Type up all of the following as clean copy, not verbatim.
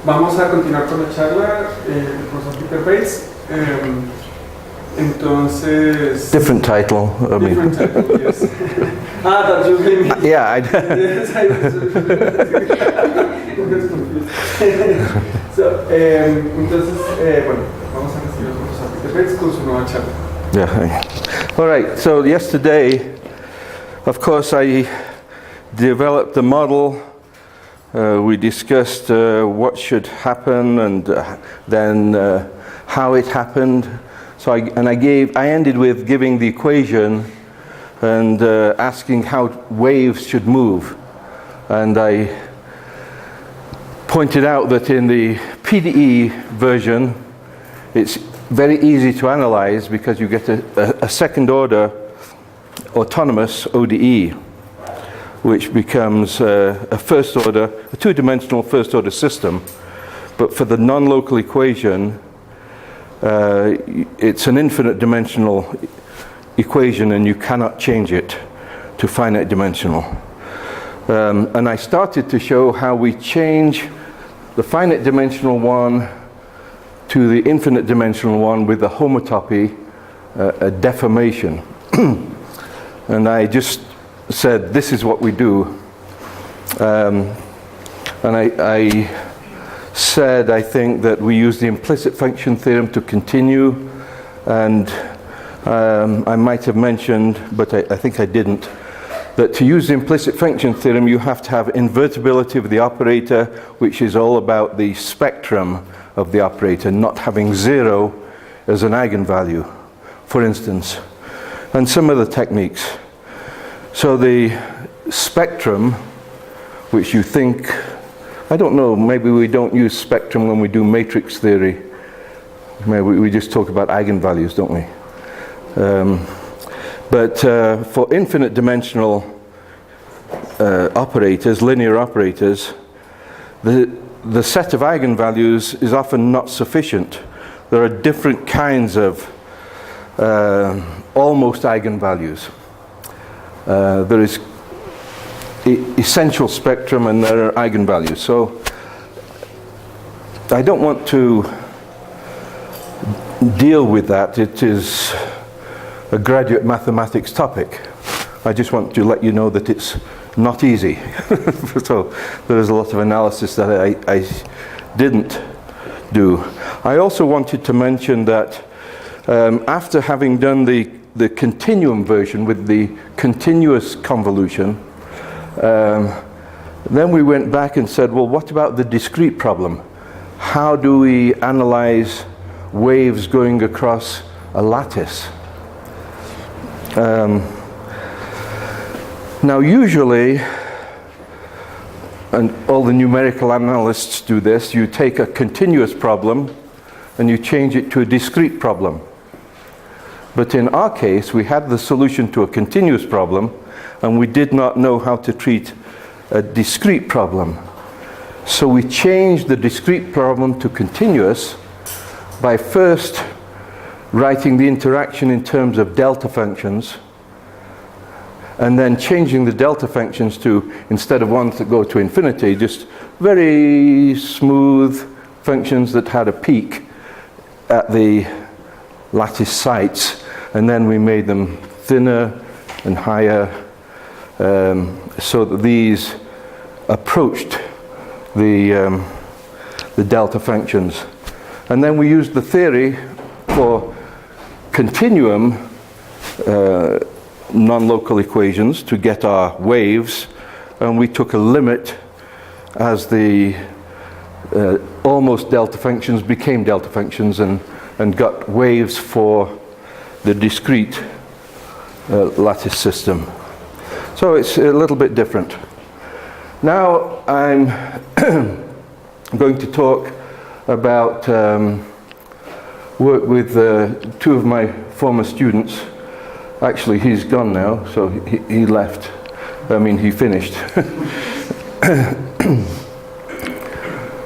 Vamos a continuar con la charla, el profesor Peter Bates. Entonces... Different title. Different title, yes. That you gave me. Yeah, I Yes, I was confused. So, entonces, bueno, vamos a recibir al profesor Peter Bates con su nueva charla. Yeah. All right. So yesterday, of course, I developed the model. We discussed what should happen and then how it happened. So I ended with giving the equation and asking how waves should move. And I pointed out that in the PDE version, it's very easy to analyze because you get a second order autonomous ODE, which becomes a first order, a two-dimensional first order system. But for the non-local equation, it's an infinite dimensional equation and you cannot change it to finite dimensional. And I started to show how we change the finite dimensional one to the infinite dimensional one with the homotopy, a deformation. And I just said, this is what we do. And I said, I think that we use the implicit function theorem to continue. And I might have mentioned, but I think I didn't, that to use the implicit function theorem, you have to have invertibility of the operator, which is all about the spectrum of the operator, not having zero as an eigenvalue, for instance, and some other techniques. So the spectrum, which you think, I don't know, maybe we don't use spectrum when we do matrix theory. Maybe we just talk about eigenvalues, don't we? But for infinite dimensional operators, linear operators, the set of eigenvalues is often not sufficient. There are different kinds of almost eigenvalues. There is essential spectrum and there are eigenvalues. So I don't want to deal with that. It is a graduate mathematics topic. I just want to let you know that it's not easy. So there is a lot of analysis that I didn't do. I also wanted to mention that after having done the continuum version with the continuous convolution, then we went back and said, well, what about the discrete problem? How do we analyze waves going across a lattice? Now usually, and all the numerical analysts do this, you take a continuous problem and you change it to a discrete problem. But in our case, we had the solution to a continuous problem and we did not know how to treat a discrete problem. So we changed the discrete problem to continuous by first writing the interaction in terms of delta functions and then changing the delta functions to, instead of ones that go to infinity, just very smooth functions that had a peak at the lattice sites, and then we made them thinner and higher so that these approached the delta functions. And then we used the theory for continuum non-local equations to get our waves, and we took a limit as the almost delta functions became delta functions and got waves for the discrete lattice system. So it's a little bit different. Now I'm going to talk about work with two of my former students. Actually, he's gone now, so he left. I mean, he finished.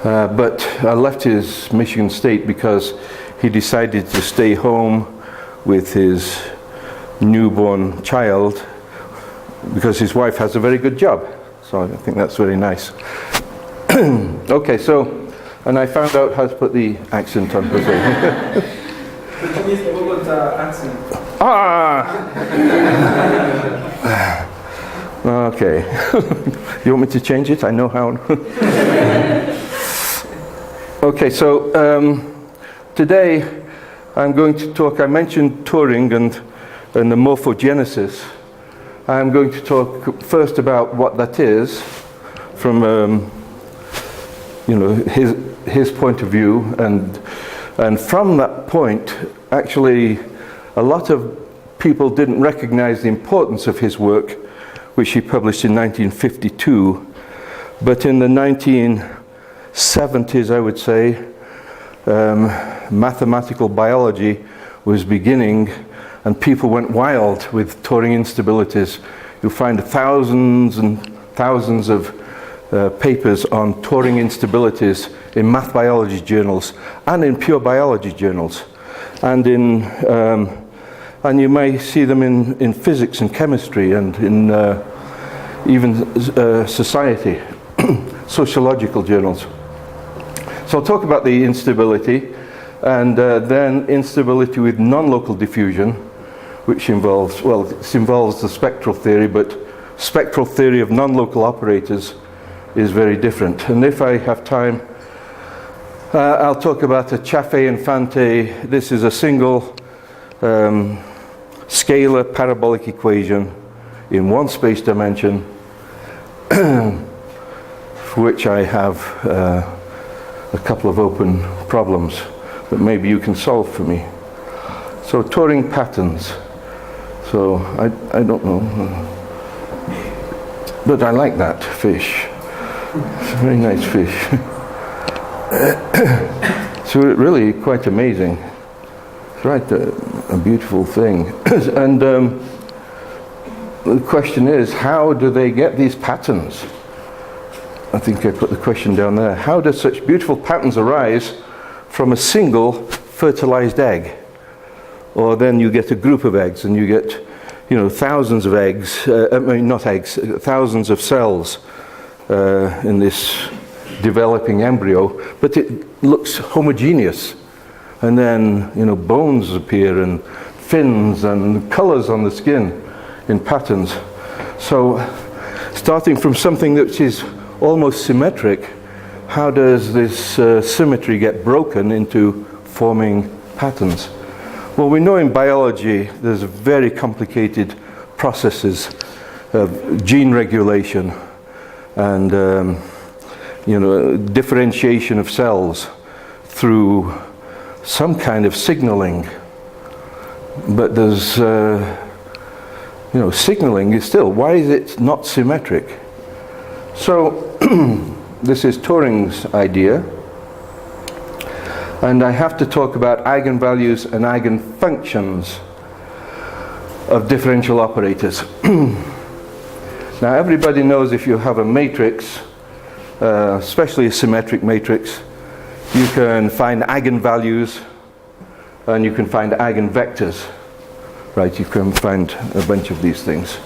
But I left his Michigan State because he decided to stay home with his newborn child because his wife has a very good job. So I think that's very nice. Okay, so, and I found out how to put the accent on Jose. But you need Bogotá accent. Ah! Okay. You want me to change it? I know how. Okay, so today I'm going to talk, I mentioned touring and the morphogenesis. I'm going to talk first about what that is from his point of view, and from that point, actually, a lot of people didn't recognize the importance of his work, which he published in 1952. But in the 1970s, I would say, mathematical biology was beginning, and people went wild with touring instabilities. You'll find thousands and thousands of papers on touring instabilities in math biology journals and in pure biology journals, and and you may see them in physics and chemistry and in even society, sociological journals. So I'll talk about the instability, and then instability with non-local diffusion, which involves the spectral theory, but spectral theory of non-local operators is very different. And if I have time, I'll talk about a Chaffee-Infante. This is a single scalar parabolic equation in one space dimension, for which I have a couple of open problems that maybe you can solve for me. So touring patterns. So I don't know, but I like that fish. It's a very nice fish. So really quite amazing. It's right, a beautiful thing. And the question is, how do they get these patterns? I think I put the question down there. How do such beautiful patterns arise from a single fertilized egg? Or then you get a group of eggs, and you get, thousands of eggs, not eggs, thousands of cells in this developing embryo, but it looks homogeneous. And then, bones appear, and fins, and colors on the skin in patterns. So, starting from something that is almost symmetric, how does this symmetry get broken into forming patterns? Well, we know in biology there's very complicated processes of gene regulation and differentiation of cells through some kind of signaling. But there's signaling is still, why is it not symmetric? So this is Turing's idea, and I have to talk about eigenvalues and eigenfunctions of differential operators. Now everybody knows if you have a matrix, especially a symmetric matrix, you can find eigenvalues and you can find eigenvectors. Right, you can find a bunch of these things.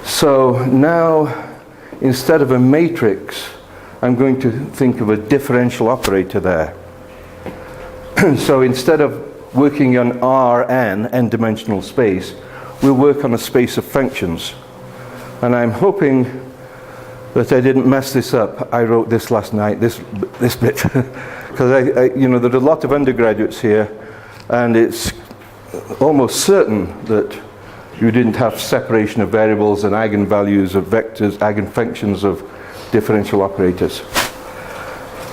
So now, instead of a matrix, I'm going to think of a differential operator there. So instead of working on Rn, n-dimensional space, we'll work on a space of functions. And I'm hoping that I didn't mess this up. I wrote this last night, this bit, because there are a lot of undergraduates here, and it's almost certain that you didn't have separation of variables and eigenvalues of vectors, eigenfunctions of differential operators.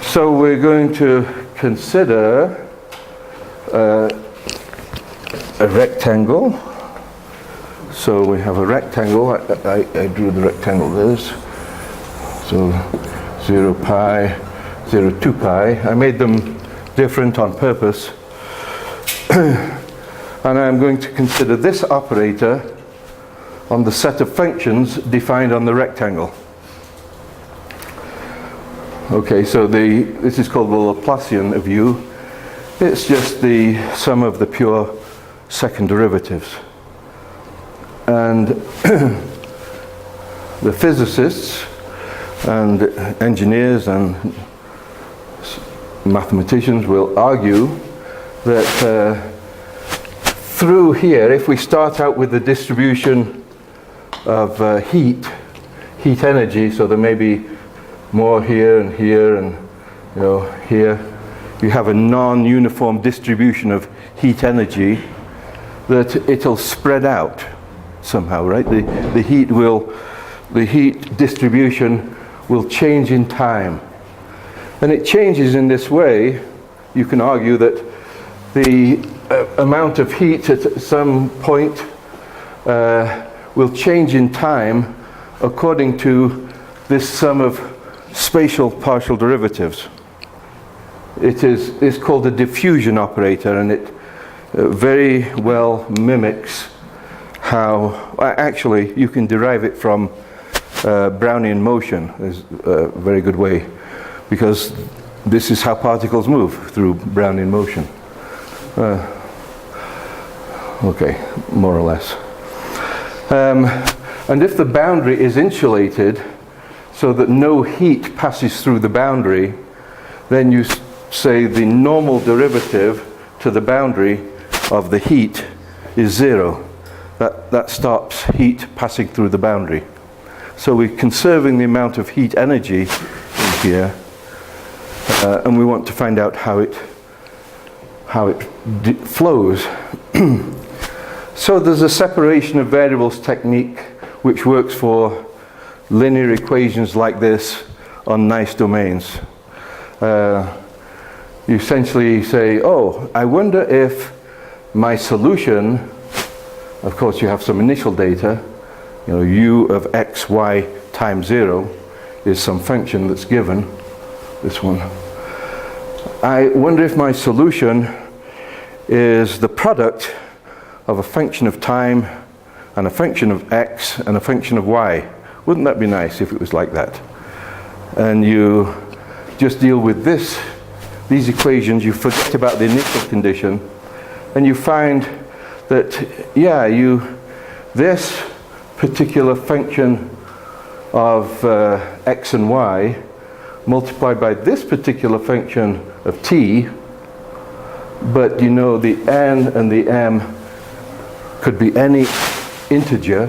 So we're going to consider a rectangle. So we have a rectangle. I drew the rectangle there. So 0 pi, 0, 2 pi. I made them different on purpose. And I'm going to consider this operator on the set of functions defined on the rectangle. Okay, so this is called the Laplacian of U. It's just the sum of the pure second derivatives. And the physicists And engineers and mathematicians will argue that through here, if we start out with the distribution of heat energy, so there may be more here and here and here, you have a non-uniform distribution of heat energy, that it'll spread out somehow, right? The heat distribution will change in time. And it changes in this way. You can argue that the amount of heat at some point will change in time according to this sum of spatial partial derivatives. It's called the diffusion operator, and it very well mimics how, actually you can derive it from Brownian motion. Is a very good way, because this is how particles move, through Brownian motion. Okay, more or less. And if the boundary is insulated so that no heat passes through the boundary, then you say the normal derivative to the boundary of the heat is 0. That stops heat passing through the boundary. So we're conserving the amount of heat energy in here, and we want to find out how it flows. So there's a separation of variables technique which works for linear equations like this on nice domains. You essentially say, oh, I wonder if my solution, of course you have some initial data, u of x, y times 0 is some function that's given, this one. I wonder if my solution is the product of a function of time and a function of x and a function of y. Wouldn't that be nice if it was like that? And you just deal with these equations, you forget about the initial condition, and you find that, this particular function of x and y multiplied by this particular function of t, but the n and the m could be any integer,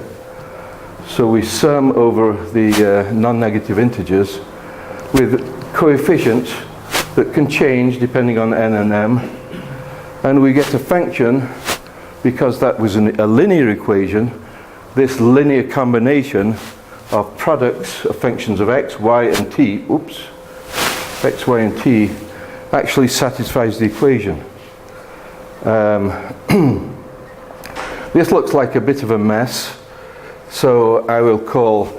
so we sum over the non-negative integers with coefficients that can change depending on n and m, and we get a function, because that was a linear equation, this linear combination of products of functions of x, y and t, x, y and t actually satisfies the equation. This looks like a bit of a mess, so I will call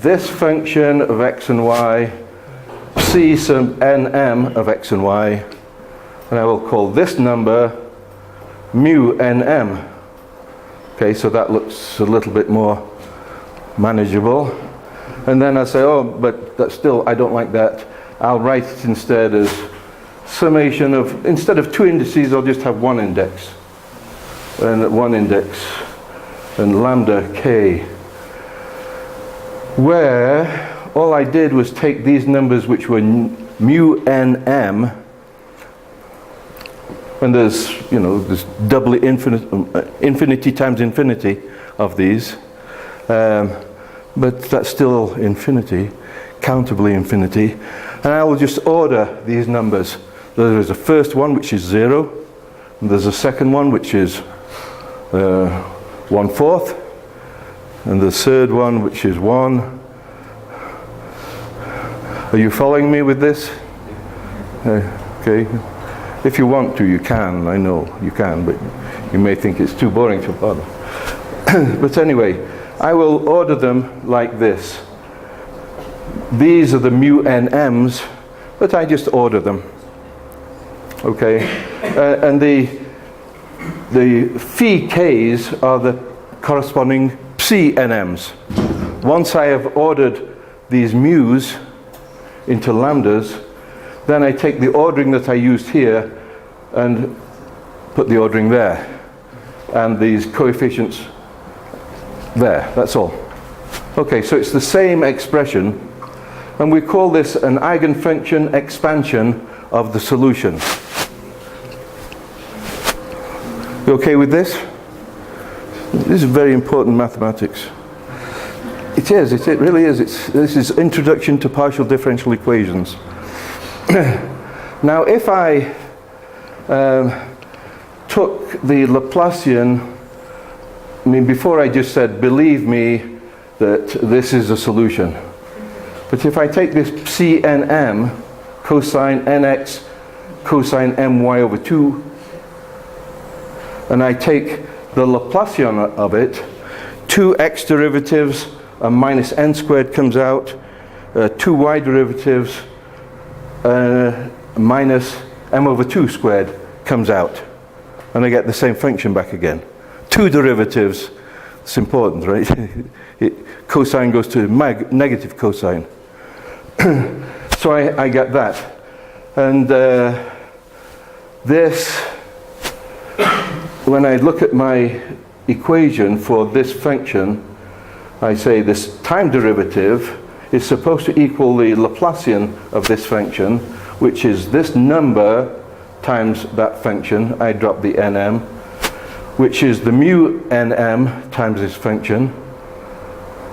this function of x and y c sub nm of x and y, and I will call this number mu nm. Okay, so that looks a little bit more manageable. And then I say, oh, but that's still, I don't like that. I'll write it instead as summation of, instead of 2 indices, I'll just have 1 index. And 1 index, and lambda k, where all I did was take these numbers which were mu nm, and there's doubly infinity times infinity of these, but that's still infinity, countably infinity, and I will just order these numbers. There is a first one which is 0, and there's a second one which is 1/4, and the third one which is 1. Are you following me with this? Okay. If you want to, you can. I know you can, but you may think it's too boring to bother. But anyway, I will order them like this. These are the mu nm's, but I just order them. Okay, and the phi k's are the corresponding psi nm's. Once I have ordered these mu's into lambdas, then I take the ordering that I used here and put the ordering there, and these coefficients there. That's all. Okay, so it's the same expression, And we call this an eigenfunction expansion of the solution. You okay with this? This is very important mathematics. It is, it really is. This is Introduction to Partial Differential Equations. Now, if I took the Laplacian, I mean, before I just said, believe me that this is a solution. But if I take this CNM, cosine nx, cosine my over 2, and I take the Laplacian of it, 2x derivatives, a minus n squared comes out, 2y derivatives, minus m over 2 squared comes out. And I get the same function back again. 2 derivatives, it's important, right? Cosine goes to negative cosine. So I get that. And this, when I look at my equation for this function, I say this time derivative is supposed to equal the Laplacian of this function, which is this number times that function. I drop the nm, which is the mu nm times this function.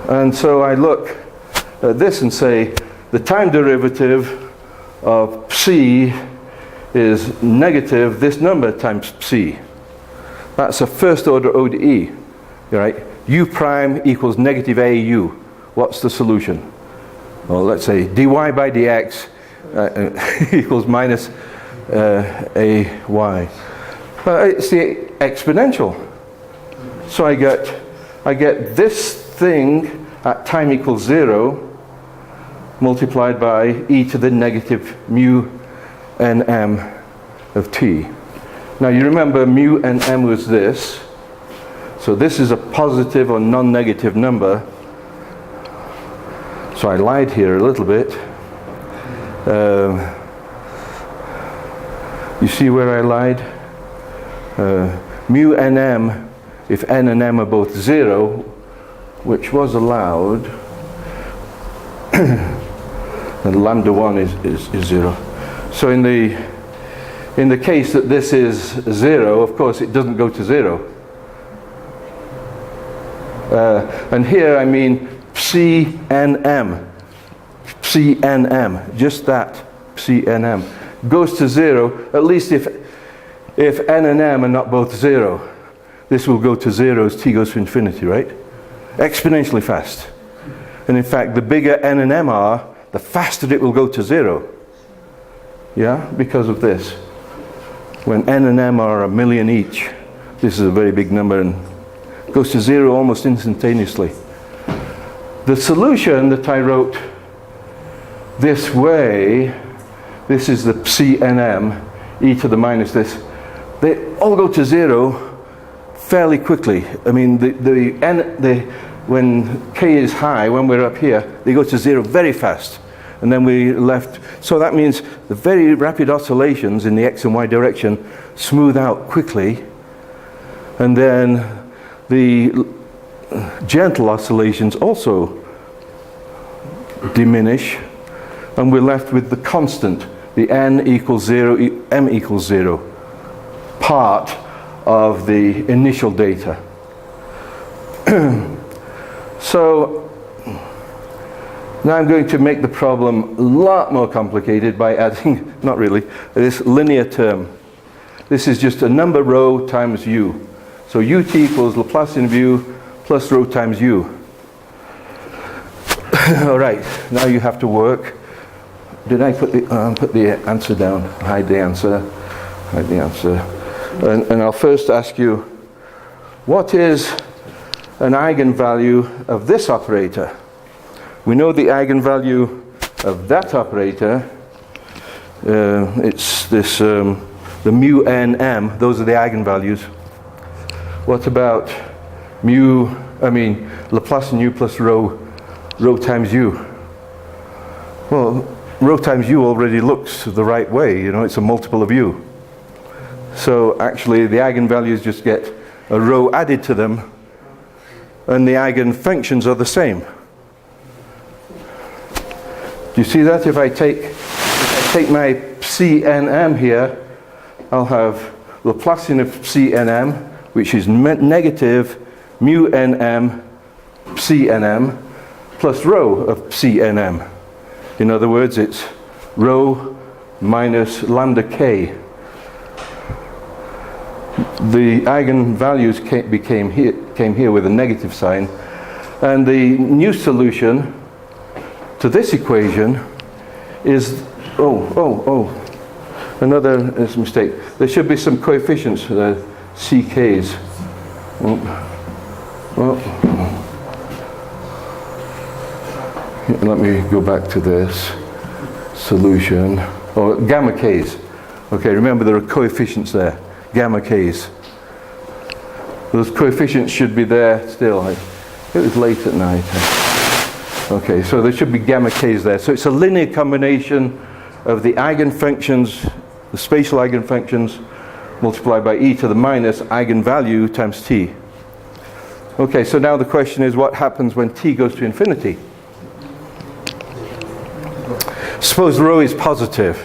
And so I look at this and say the time derivative of psi is negative this number times psi. That's a first order ODE, right? U prime equals negative AU. What's the solution? Well, let's say dy by dx equals minus AY. It's the exponential. So I get this thing at time equals 0 multiplied by e to the negative mu nm of t. Now you remember mu nm was this. So this is a positive or non-negative number. So I lied here a little bit. You see where I lied? Mu nm, if n and m are both 0, which was allowed, and lambda 1 is 0. So in the case that this is 0, of course it doesn't go to 0. And here I mean psi-nm, just that, psi-nm, goes to 0, at least if n and m are not both 0. This will go to 0 as t goes to infinity, right? Exponentially fast. And in fact, the bigger n and m are, the faster it will go to 0. Yeah, because of this. When n and m are 1,000,000 each, this is a very big number and goes to 0 almost instantaneously. The solution that I wrote this way, this is the psi-nm, e to the minus this, they all go to 0 fairly quickly. I mean, when k is high, when we're up here, they go to 0 very fast. And then we left, so that means the very rapid oscillations in the x and y direction smooth out quickly. And then the gentle oscillations also diminish. And we're left with the constant, the n equals 0, m equals 0, part of the initial data. So now I'm going to make the problem a lot more complicated by adding, not really, this linear term. This is just a number rho times u. So ut equals Laplacian of u plus rho times u. All right, now you have to work. Did I put the answer down? Hide the answer. Hide the answer. And I'll first ask you, what is an eigenvalue of this operator? We know the eigenvalue of that operator. It's this, the mu n m. Those are the eigenvalues. What about Laplacian u plus rho times u? Well, rho times u already looks the right way, you know, it's a multiple of u. So actually the eigenvalues just get a rho added to them, and the eigenfunctions are the same. Do you see that? If I take my CNM here, I'll have Laplacian of CNM, which is negative mu nm CNM plus rho of CNM. In other words, it's rho minus lambda k. The eigenvalues came here with a negative sign, and the new solution to this equation is another mistake. There should be some coefficients, CKs. Let me go back to this solution. Gamma k's. Okay, remember there are coefficients there. Gamma k's. Those coefficients should be there still. It was late at night. Okay, so there should be gamma k's there. So it's a linear combination of the eigenfunctions, the spatial eigenfunctions, multiplied by e to the minus eigenvalue times t. Okay, so now the question is, what happens when t goes to infinity? Suppose rho is positive.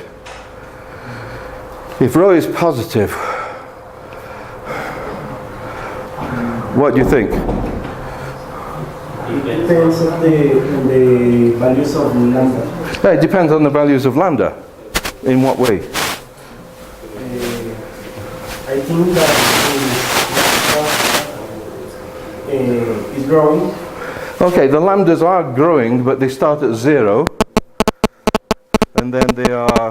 If rho is positive, what do you think? It depends on the values of lambda. Yeah, it depends on the values of lambda. In what way? I think that is growing. Okay, the lambdas are growing, but they start at 0, and then they are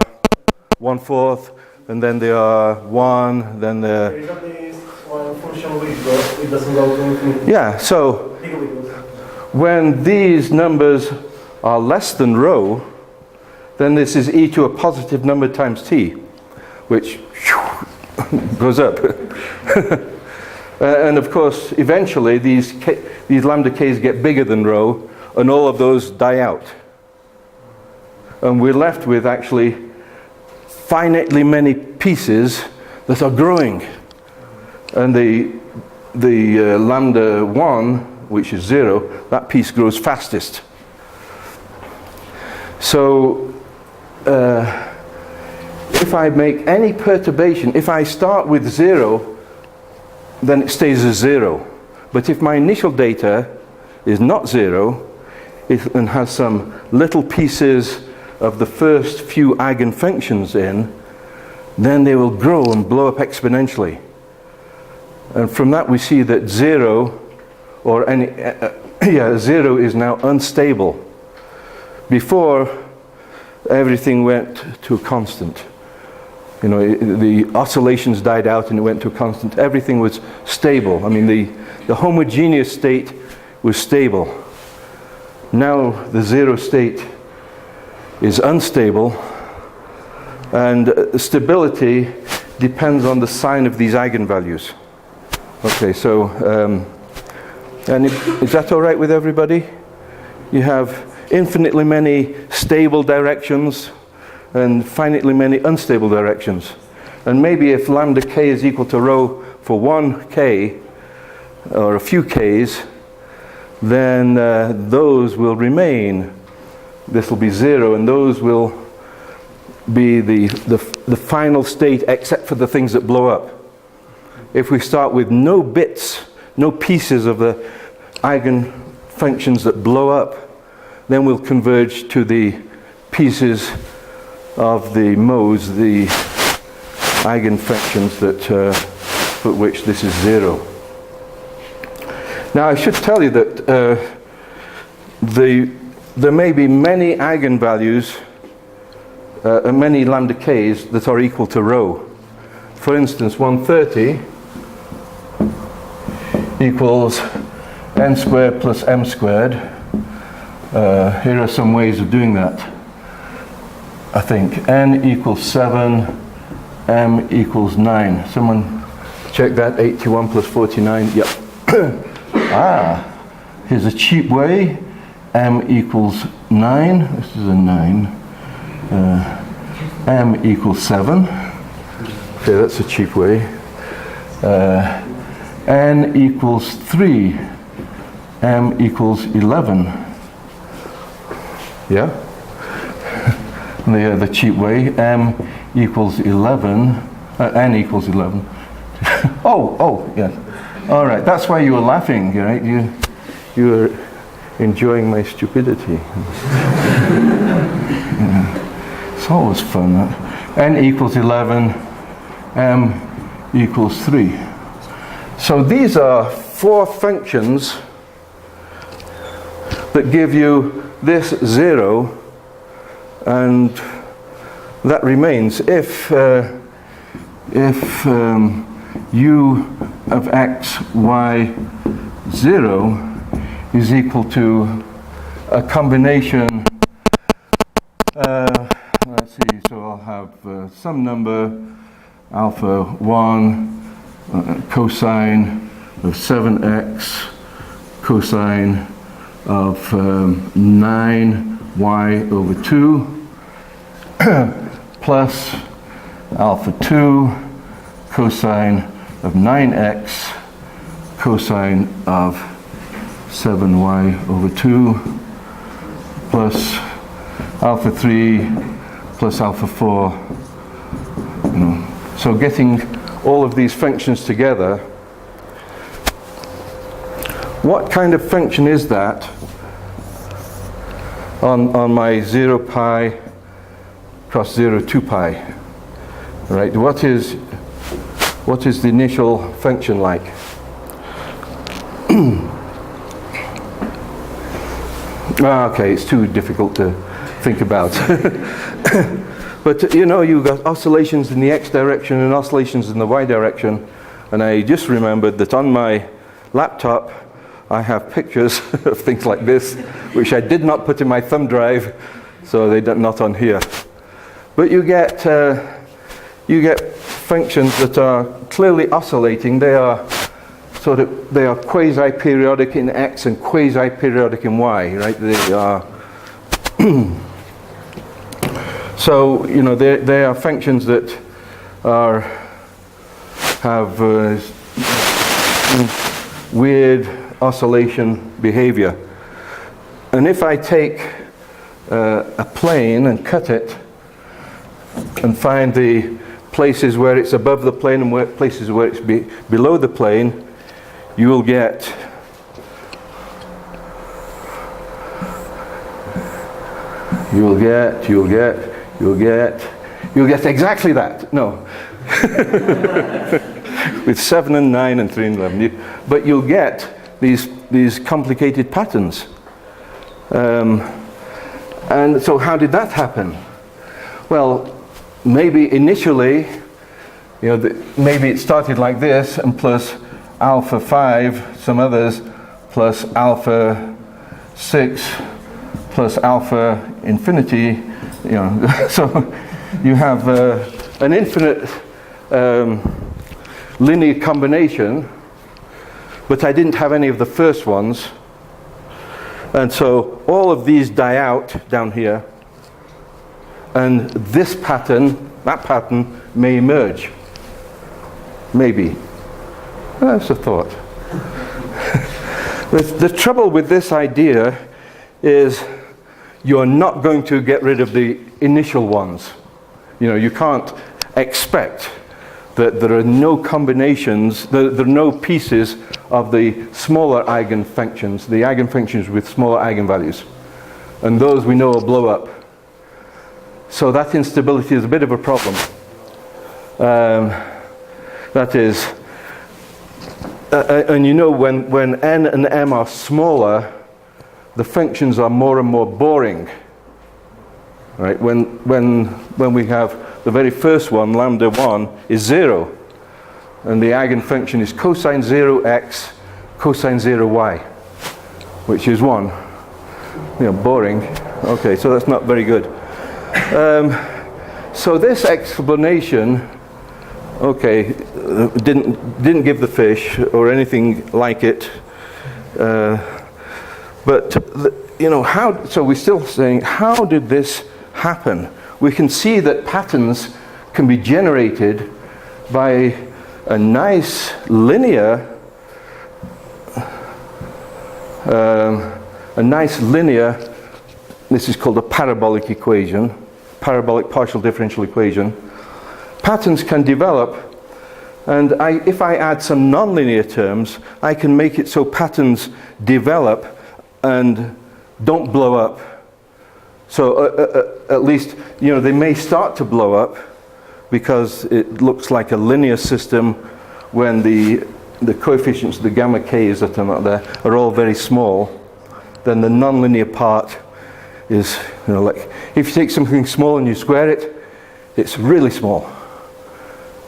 1/4, and then they are 1, then they're... There is at least one function with growth, it doesn't go to infinity. Yeah, so when these numbers are less than rho, then this is e to a positive number times t, which goes up. And of course, eventually these lambda k's get bigger than rho, and all of those die out. And we're left with actually finitely many pieces that are growing. And the lambda 1, which is 0, that piece grows fastest. So if I make any perturbation, if I start with 0, then it stays as 0. But if my initial data is not 0, and has some little pieces of the first few eigenfunctions in, then they will grow and blow up exponentially. And from that we see that 0 is now unstable. Before, everything went to a constant. You know, the oscillations died out and it went to a constant. Everything was stable. I mean, the homogeneous state was stable. Now the 0 state is unstable, and stability depends on the sign of these eigenvalues. Okay, so, is that all right with everybody? You have infinitely many stable directions and finitely many unstable directions. And maybe if lambda k is equal to rho for 1k, or a few k's, then those will remain. This will be 0, and those will be the final state except for the things that blow up. If we start with no bits, no pieces of the eigenfunctions that blow up, then we'll converge to the pieces of the modes, the eigenfunctions that for which this is 0. Now I should tell you that there may be many eigenvalues, many lambda k's that are equal to rho. For instance, 130 equals n squared plus m squared. Here are some ways of doing that. I think n equals 7, m equals 9. Someone check that. 81 plus 49. Yep. Here's a cheap way. M equals 9. This is a 9. M equals 7. Okay, that's a cheap way. N equals 3. M equals 11. Yeah? the cheap way. M equals 11, n equals 11. Oh, yeah. All right, that's why you were laughing, right? You were enjoying my stupidity. Yeah. It's always fun. N equals 11, m equals 3. So these are 4 functions that give you this 0, and that remains if u of x, y, 0 is equal to a combination, let's see, so I'll have some number, alpha 1, cosine of 7x, cosine of 9y over 2, plus alpha 2, cosine of 9x, cosine of 7y over 2, plus alpha 3, plus alpha 4. So getting all of these functions together, what kind of function is that on my 0 pi cross 0 2 pi? Right? What is the initial function like? Okay, it's too difficult to think about. But you've got oscillations in the x direction and oscillations in the y direction, and I just remembered that on my laptop I have pictures of things like this, which I did not put in my thumb drive, so they're not on here. But you get functions that are clearly oscillating. They are quasi-periodic in x and quasi-periodic in y, right? They are so they are functions that have weird oscillation behavior. And if I take a plane and cut it and find the places where it's above the plane and places where it's below the plane, you will get exactly that. No. With 7 and 9 and 3 and 11. But you'll get these complicated patterns. And so how did that happen? Well, maybe initially, maybe it started like this, and plus alpha 5, some others, plus alpha 6, plus alpha infinity, so you have an infinite linear combination, but I didn't have any of the first ones, and so all of these die out down here, and this pattern, that pattern may emerge. Maybe. That's a thought. The trouble with this idea is you're not going to get rid of the initial ones. You can't expect that there are no combinations, there are no pieces of the smaller eigenfunctions, the eigenfunctions with smaller eigenvalues. And those we know will blow up. So that instability is a bit of a problem. That is, and when n and m are smaller, the functions are more and more boring. Right? When we have the very first one, lambda 1, is 0, and the eigenfunction is cosine 0x, cosine 0y, which is 1. Boring. Okay, so that's not very good. So this explanation, okay, didn't give the fish or anything like it, but how? So we're still saying, how did this happen? We can see that patterns can be generated by a nice linear, this is called a parabolic equation, parabolic partial differential equation, patterns can develop, and if I add some nonlinear terms, I can make it so patterns develop and don't blow up. So at least, you know, they may start to blow up because it looks like a linear system when the coefficients, the gamma k's that are not there, are all very small. Then the nonlinear part is, you know, like if you take something small and you square it, it's really small.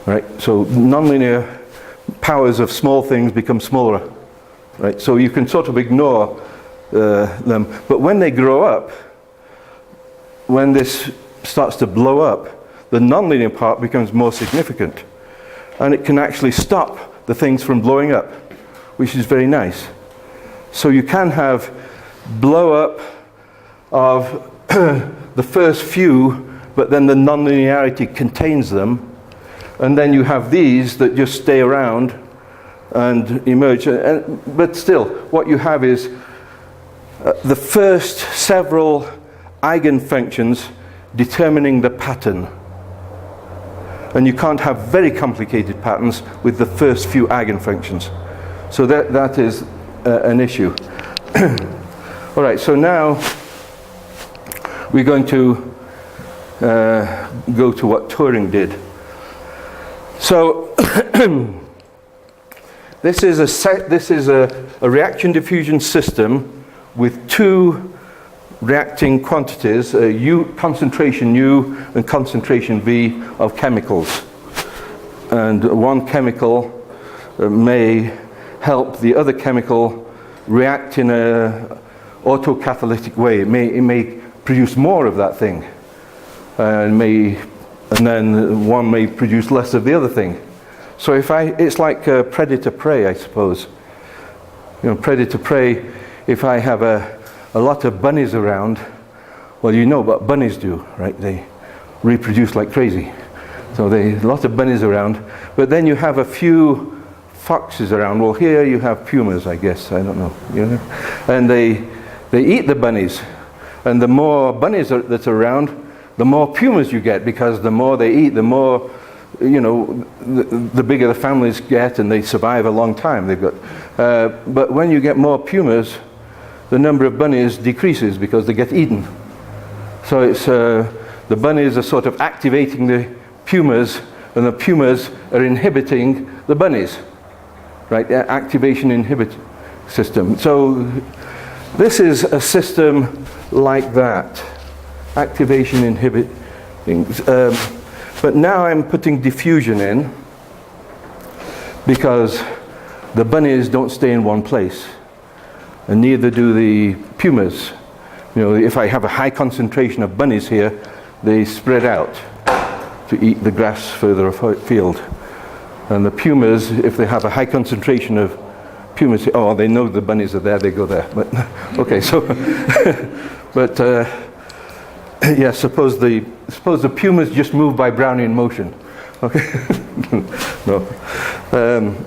Right? So nonlinear powers of small things become smaller. Right? So you can sort of ignore them. But when they grow up, when this starts to blow up, the nonlinear part becomes more significant. And it can actually stop the things from blowing up, which is very nice. So you can have blow up of the first few, but then the nonlinearity contains them. And then you have these that just stay around and emerge. But still, what you have is the first several eigenfunctions determining the pattern. And you can't have very complicated patterns with the first few eigenfunctions. So that is an issue. All right, so now we're going to go to what Turing did. So this is a reaction diffusion system with two reacting quantities, concentration U and concentration V of chemicals. And one chemical may help the other chemical react in an autocatalytic way. It may produce more of that thing. And then one may produce less of the other thing. So it's like predator-prey, I suppose. You know, predator-prey, if I have a lot of bunnies around, well, you know what bunnies do, right? They reproduce like crazy. So a lot of bunnies around, but then you have a few foxes around. Well, here you have pumas, I guess, I don't know. You know? And they eat the bunnies. And the more bunnies that's around, the more pumas you get, because the more they eat, the more, you know, the bigger the families get, and they survive a long time. But when you get more pumas, the number of bunnies decreases because they get eaten. So it's the bunnies are sort of activating the pumas, and the pumas are inhibiting the bunnies, right? The activation inhibit system. So this is a system like that, activation inhibiting. But now I'm putting diffusion in because the bunnies don't stay in one place. And neither do the pumas. You know, if I have a high concentration of bunnies here, they spread out to eat the grass further afield. And the pumas, if they have a high concentration of pumas, oh, they know the bunnies are there, they go there. But okay, so, but yeah, suppose the pumas just move by Brownian motion. Okay, no.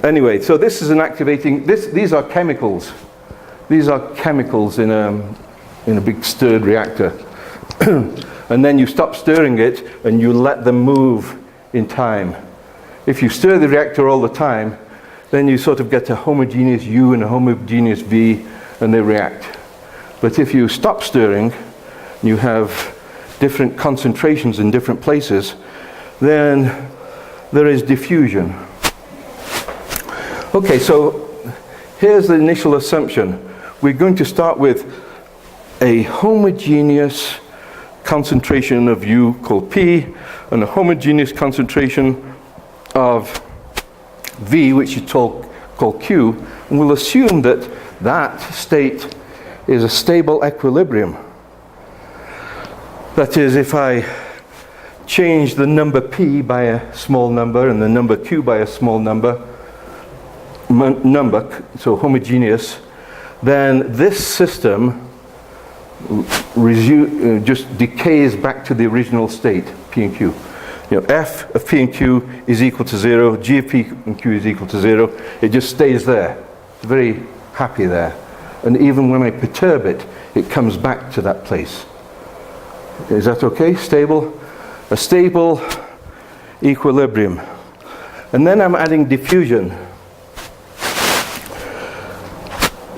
Anyway, so this is an activating. These are chemicals. These are chemicals in a big stirred reactor. And then you stop stirring it and you let them move in time. If you stir the reactor all the time, then you sort of get a homogeneous U and a homogeneous V, and they react. But if you stop stirring, you have different concentrations in different places, then there is diffusion. Okay, so here's the initial assumption. We're going to start with a homogeneous concentration of U called P and a homogeneous concentration of V, which is called Q, and we'll assume that that state is a stable equilibrium. That is, if I change the number P by a small number and the number Q by a small number, so homogeneous, then this system just decays back to the original state, P and Q. You know, F of P and Q is equal to 0, G of P and Q is equal to 0. It just stays there. It's very happy there. And even when I perturb it, it comes back to that place. Is that okay? Stable, a stable equilibrium. And then I'm adding diffusion.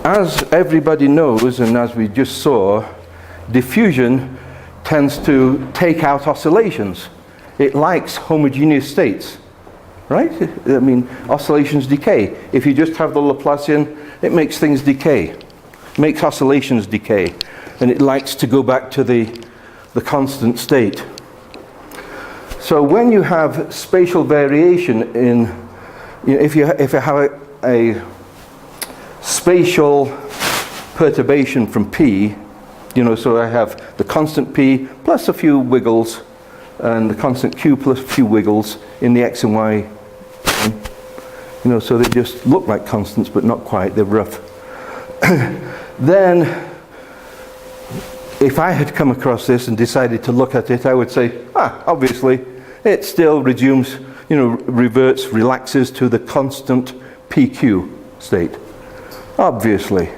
As everybody knows, and as we just saw, diffusion tends to take out oscillations. It likes homogeneous states, right? I mean, oscillations decay. If you just have the Laplacian, it makes things decay, makes oscillations decay, and it likes to go back to the constant state. So when you have spatial variation in, if you have a spatial perturbation from P, so I have the constant P plus a few wiggles, and the constant Q plus a few wiggles in the X and Y plane. So they just look like constants, but not quite, they're rough. Then, if I had come across this and decided to look at it, I would say, obviously, it still resumes, reverts, relaxes to the constant PQ state. Obviously.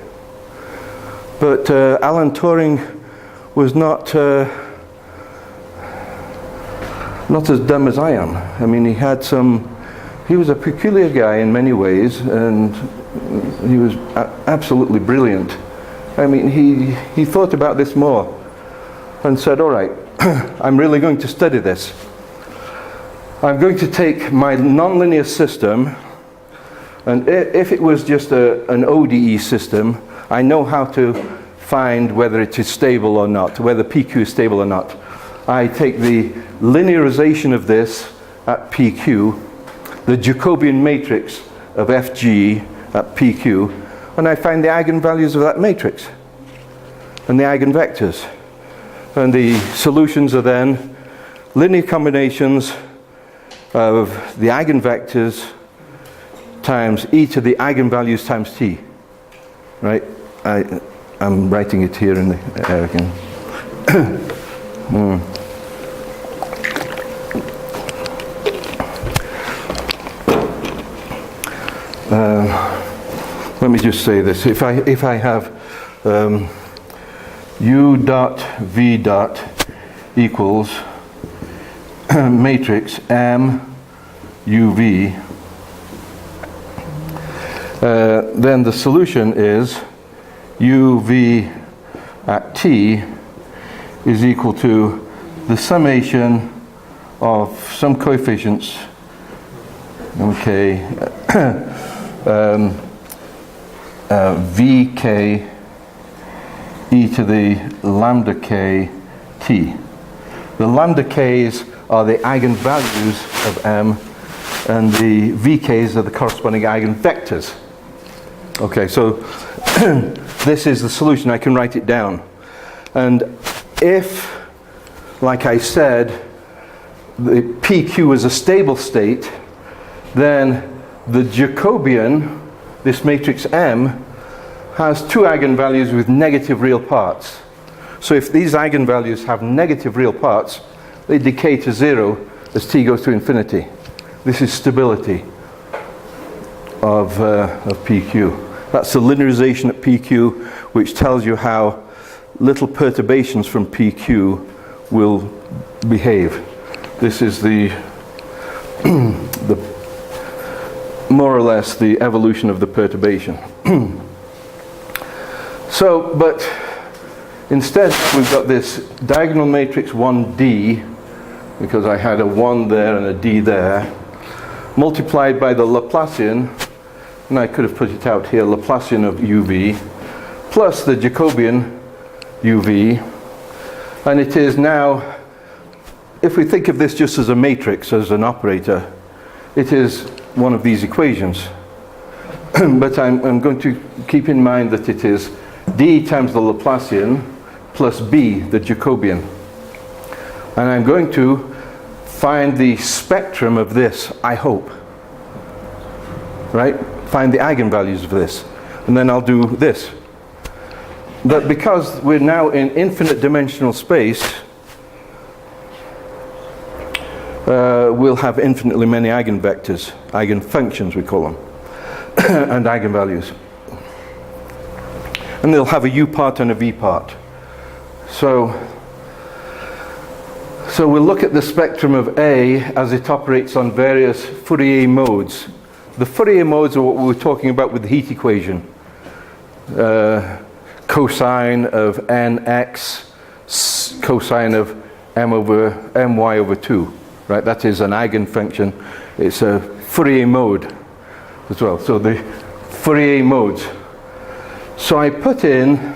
But Alan Turing was not as dumb as I am. I mean, he was a peculiar guy in many ways, and he was absolutely brilliant. I mean, he thought about this more and said, all right, I'm really going to study this. I'm going to take my nonlinear system, and if it was just an ODE system, I know how to find whether it is stable or not, whether PQ is stable or not. I take the linearization of this at PQ, the Jacobian matrix of FG at PQ, and I find the eigenvalues of that matrix and the eigenvectors. And the solutions are then linear combinations of the eigenvectors times e to the eigenvalues times t. Right? I'm writing it here in the again. Let me just say this. If I have u dot v dot equals matrix m uv, then the solution is uv at t is equal to the summation of some coefficients, okay, vk e to the lambda k t. The lambda k's are the eigenvalues of m, and the vk's are the corresponding eigenvectors. Okay, so this is the solution. I can write it down. And if, like I said, the PQ is a stable state, then the Jacobian, this matrix M, has two eigenvalues with negative real parts. So if these eigenvalues have negative real parts, they decay to zero as t goes to infinity. This is stability of PQ. That's the linearization at PQ, which tells you how little perturbations from PQ will behave. This is the more or less the evolution of the perturbation. So, but instead we've got this diagonal matrix 1D, because I had a 1 there and a D there, multiplied by the Laplacian, and I could have put it out here, Laplacian of UV, plus the Jacobian UV, and it is now, if we think of this just as a matrix, as an operator, it is one of these equations. But I'm going to keep in mind that it is D times the Laplacian plus B, the Jacobian. And I'm going to find the spectrum of this, I hope. Right? Find the eigenvalues of this. And then I'll do this. But because we're now in infinite dimensional space, we'll have infinitely many eigenvectors, eigenfunctions we call them, and eigenvalues. And they'll have a u part and a v part. So So we'll look at the spectrum of A as it operates on various Fourier modes. The Fourier modes are what we were talking about with the heat equation. Cosine of nx, cosine of my over 2. Right? That is an eigenfunction. It's a Fourier mode as well. So the Fourier modes. So I put in,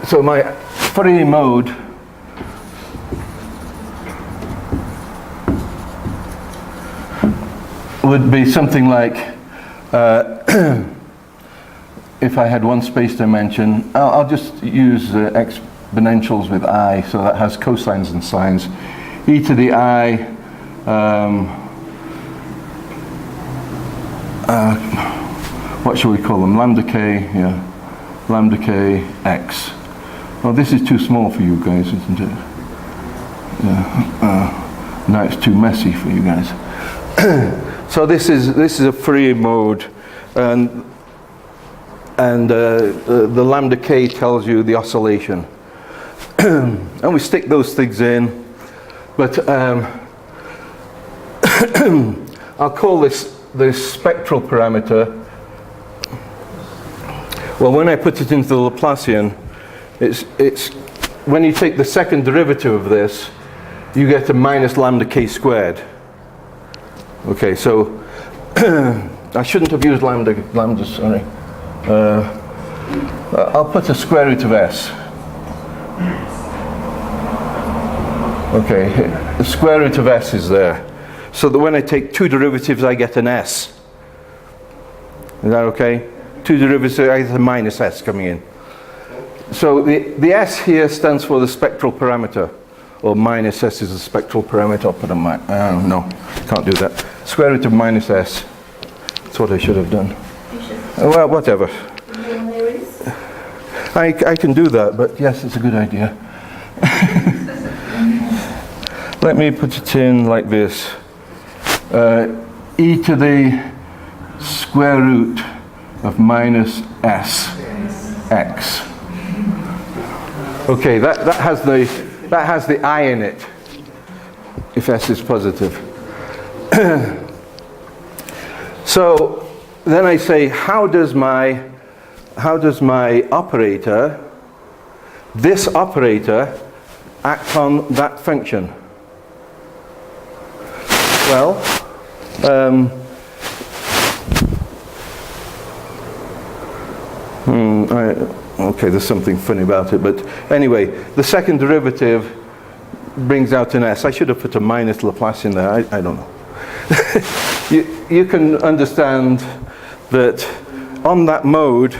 so my Fourier mode would be something like, if I had one space dimension, I'll just use exponentials with I, so that has cosines and sines. E to the I, what shall we call them? Lambda k, yeah, lambda k x. Well, this is too small for you guys, isn't it? Yeah. Now it's too messy for you guys. So this is a Fourier mode, and the lambda k tells you the oscillation, and we stick those things in. But I'll call this the spectral parameter. Well, when I put it into the Laplacian, it's when you take the second derivative of this, you get a minus lambda k squared. Okay, so I shouldn't have used lambda, sorry. I'll put a square root of s. Okay, the square root of s is there. So that when I take two derivatives, I get an s. Is that okay? Two derivatives, I get a minus s coming in. So the s here stands for the spectral parameter, or minus s is the spectral parameter. I'll put a no, can't do that. Square root of minus s. That's what I should have done. Well, whatever. I can do that, but yes, it's a good idea. Let me put it in like this. E to the square root of minus s x. Okay, that has the I in it, if s is positive. So then I say, how does my operator, this operator, act on that function? Well, okay, there's something funny about it, but anyway, the second derivative brings out an s. I should have put a minus Laplacian there, I don't know. You can understand that on that mode,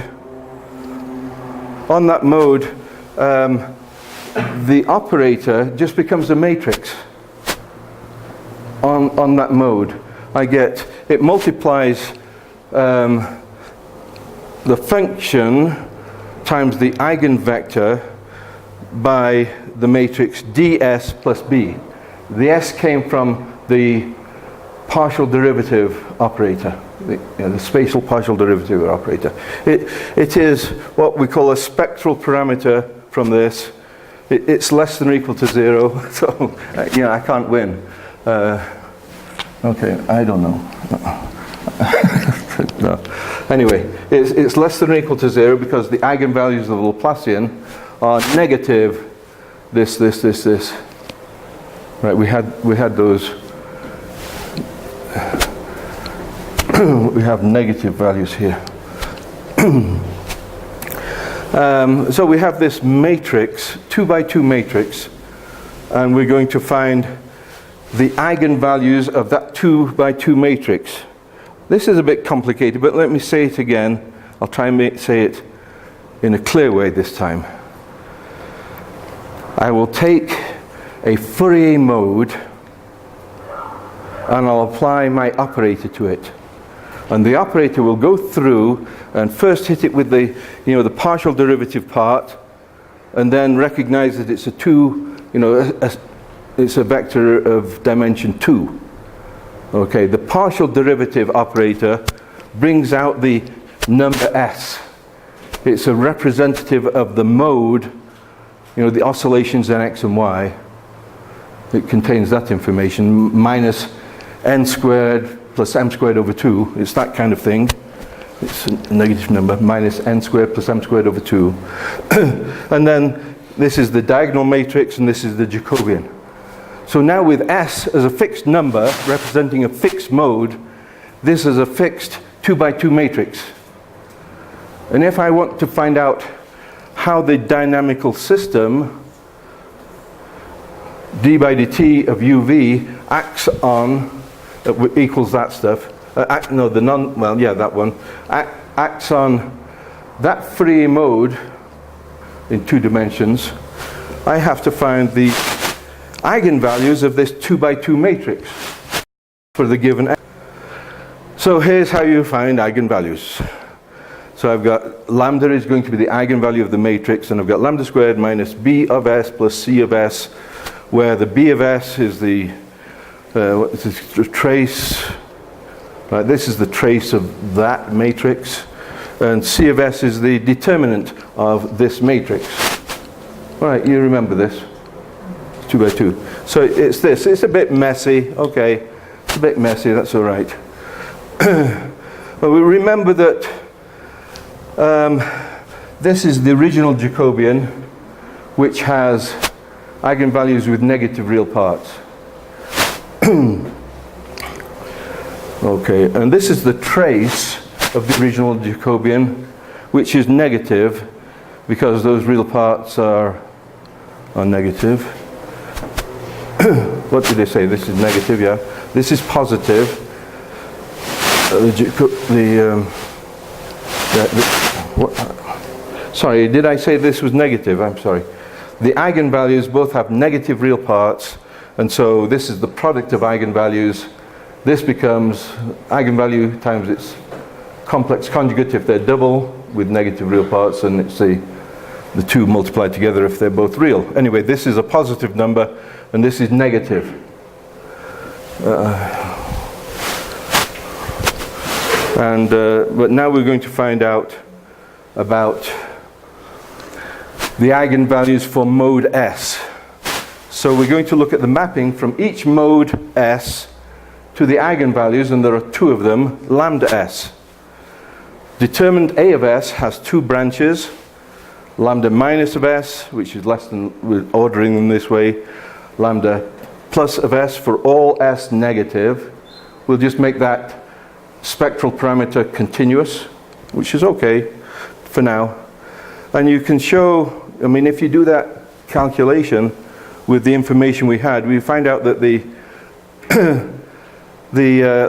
the operator just becomes a matrix. On that mode, it multiplies the function times the eigenvector by the matrix ds plus b. The s came from the partial derivative operator, the spatial partial derivative operator. It is what we call a spectral parameter from this. It's less than or equal to 0, so I can't win. Okay, I don't know. No. Anyway, it's less than or equal to 0 because the eigenvalues of the Laplacian are negative this. Right, we had those. We have negative values here. So we have this matrix, 2 by 2 matrix, and we're going to find the eigenvalues of that 2 by 2 matrix. This is a bit complicated, but let me say it again. I'll try and say it in a clear way this time. I will take a Fourier mode and I'll apply my operator to it. And the operator will go through and first hit it with the partial derivative part, and then recognize that it's it's a vector of dimension 2. Okay, the partial derivative operator brings out the number s. It's a representative of the mode you know, the oscillations in x and y. It contains that information, minus n squared plus m squared over 2. It's that kind of thing. It's a negative number, minus n squared plus m squared over 2. And then this is the diagonal matrix, and this is the Jacobian. So now with S as a fixed number, representing a fixed mode, this is a fixed 2 by 2 matrix. And if I want to find out how the dynamical system d by dt of uv acts on, equals that stuff, that one, acts on that Fourier mode in 2 dimensions, I have to find the eigenvalues of this 2 by 2 matrix for the given. So here's how you find eigenvalues. So I've got lambda is going to be the eigenvalue of the matrix, and I've got lambda squared minus b of s plus c of s, where the b of s is the trace. Right, this is the trace of that matrix, and c of s is the determinant of this matrix. All right, you remember this? 2 by 2. So it's this. It's a bit messy. Okay, it's a bit messy. That's all right. But we remember that this is the original Jacobian, which has eigenvalues with negative real parts. Okay, and this is the trace of the original Jacobian, which is negative because those real parts are negative. What did they say? This is negative, yeah. This is positive. Sorry, did I say this was negative? I'm sorry. The eigenvalues both have negative real parts, and so this is the product of eigenvalues. This becomes eigenvalue times its complex conjugate if they're double with negative real parts, and it's the two multiplied together if they're both real. Anyway, this is a positive number, and this is negative. But now we're going to find out about the eigenvalues for mode S. So we're going to look at the mapping from each mode S to the eigenvalues, and there are 2 of them, lambda S. Determined A of S has 2 branches, lambda minus of S, which is less than, we're ordering them this way, lambda plus of S for all S negative. We'll just make that spectral parameter continuous, which is okay for now. And you can show, I mean, if you do that calculation with the information we had, we find out that the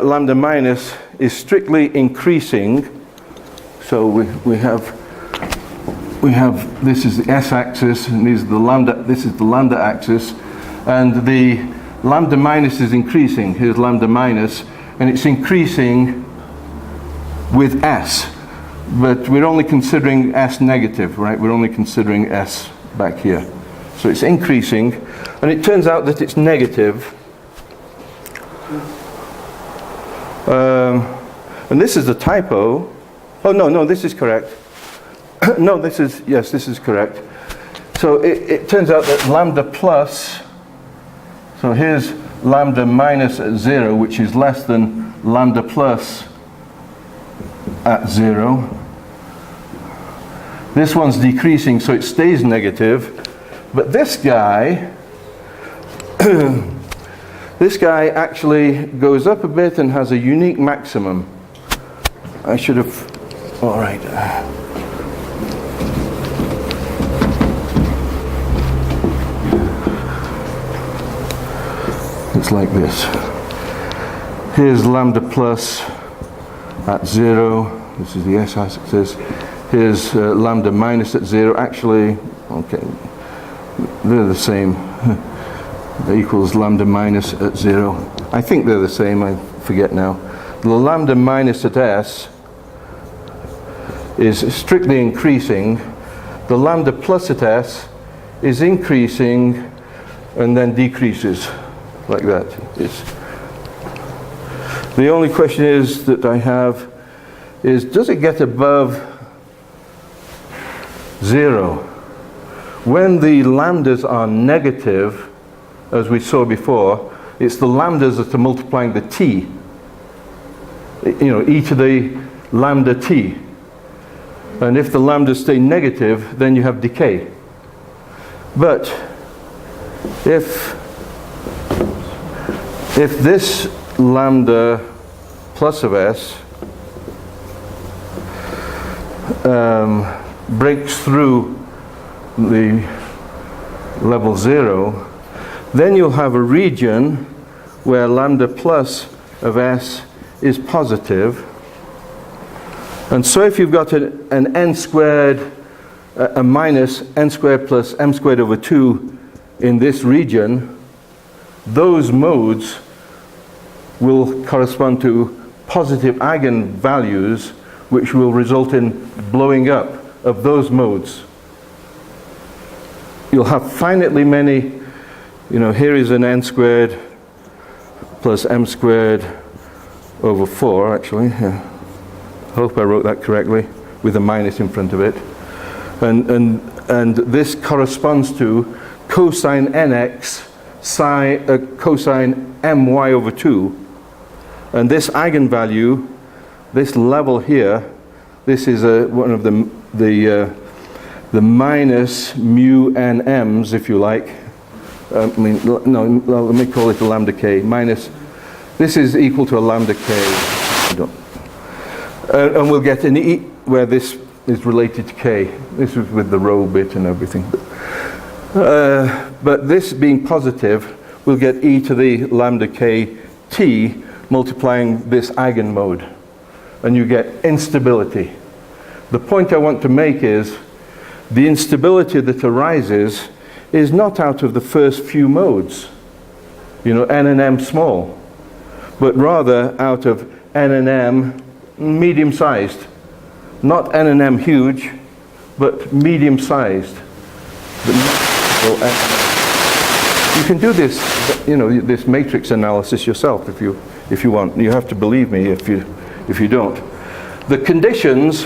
lambda minus is strictly increasing. So we have this is the s-axis, and this is the lambda axis, and the lambda minus is increasing. Here's lambda minus, and it's increasing with s, but we're only considering s negative, right? We're only considering s back here. So it's increasing, and it turns out that it's negative. And this is a typo. Oh, no, this is correct. No, this is correct. So it turns out that lambda plus, so here's lambda minus at 0, which is less than lambda plus at 0. This one's decreasing, so it stays negative. But this guy, this guy actually goes up a bit and has a unique maximum. I should have, all right. It's like this. Here's lambda plus at 0. This is the s-axis. Here's lambda minus at 0. Actually, okay, they're the same. That equals lambda minus at 0. I think they're the same, I forget now. The lambda minus at s is strictly increasing. The lambda plus at s is increasing and then decreases like that. The only question is that I have is, does it get above 0? when the lambdas are negative, as we saw before, it's the lambdas that are multiplying the t. You know, e to the lambda t. And if the lambdas stay negative, then you have decay. But if this lambda plus of s breaks through the level 0, then you'll have a region where lambda plus of s is positive. And so if you've got an n squared, a minus n squared plus m squared over 2 in this region, those modes will correspond to positive eigenvalues, which will result in blowing up of those modes. You'll have finitely many, you know, here is an n squared plus m squared over 4, actually. Yeah. I hope I wrote that correctly, with a minus in front of it. And this corresponds to cosine nx cosine my over 2. And this eigenvalue, this level here, this is one of the minus mu nm's, if you like. Let me call it a lambda k. Minus, this is equal to a lambda k. And we'll get an e where this is related to k. This is with the rho bit and everything. But this being positive, we'll get e to the lambda k t multiplying this eigenmode. And you get instability. The point I want to make is the instability that arises is not out of the first few modes, you know, n and m small, but rather out of n and m medium-sized. Not n and m huge, but medium-sized. You can do this, you know, this matrix analysis yourself if you want. You have to believe me if you don't. The conditions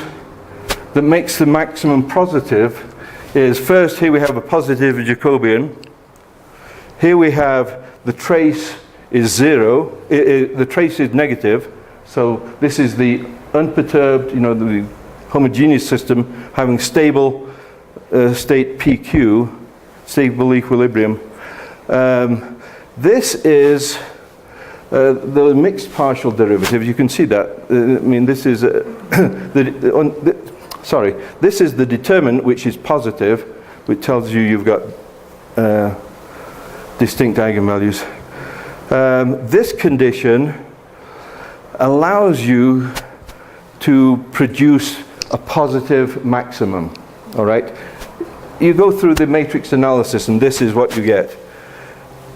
that makes the maximum positive is, first, here we have a positive Jacobian. Here we have the trace is 0. The trace is negative. So this is the unperturbed, you know, the homogeneous system having stable state PQ, stable equilibrium. This is the mixed partial derivative. You can see that. I mean, this is this is the determinant, which is positive, which tells you you've got distinct eigenvalues. This condition allows you to produce a positive maximum. All right? You go through the matrix analysis, and this is what you get.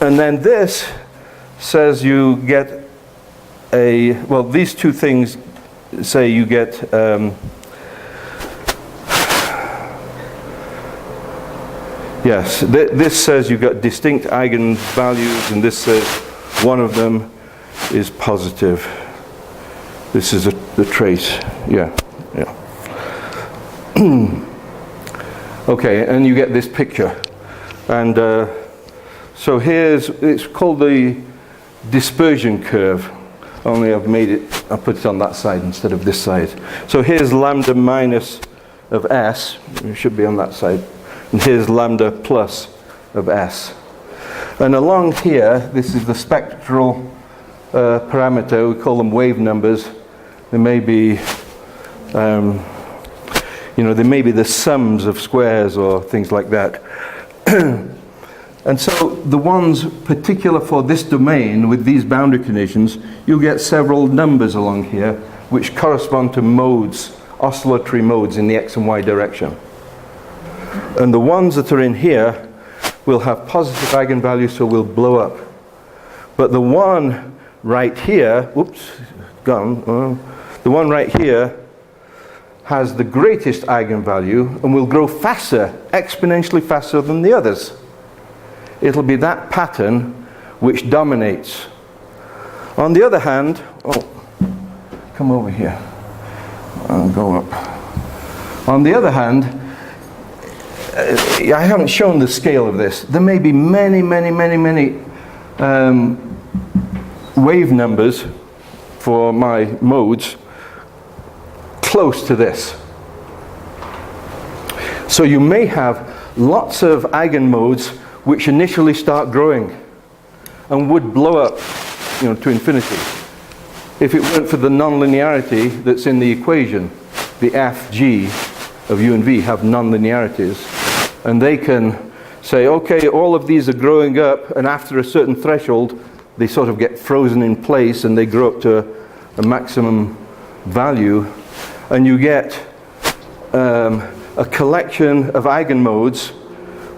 And then this says you get these two things say you get this says you've got distinct eigenvalues, and this says one of them is positive. This is the trace. Yeah. Okay, and you get this picture. And so it's called the dispersion curve, only I put it on that side instead of this side. So here's lambda minus of s, it should be on that side, and here's lambda plus of s. And along here, this is the spectral parameter, we call them wave numbers. There may be, they may be the sums of squares or things like that. And so the ones particular for this domain with these boundary conditions, you'll get several numbers along here which correspond to modes, oscillatory modes in the x and y direction. And the ones that are in here will have positive eigenvalues, so will blow up. But the one right here, the one right here has the greatest eigenvalue and will grow faster, exponentially faster than the others. It'll be that pattern which dominates. On the other hand, come over here. I'll go up. On the other hand, I haven't shown the scale of this. There may be many wave numbers for my modes close to this. So you may have lots of eigenmodes which initially start growing and would blow up, to infinity. If it weren't for the nonlinearity that's in the equation, the f, g of u and v have nonlinearities, and they can say, okay, all of these are growing up, and after a certain threshold, they sort of get frozen in place, and they grow up to a maximum value, and you get a collection of eigenmodes,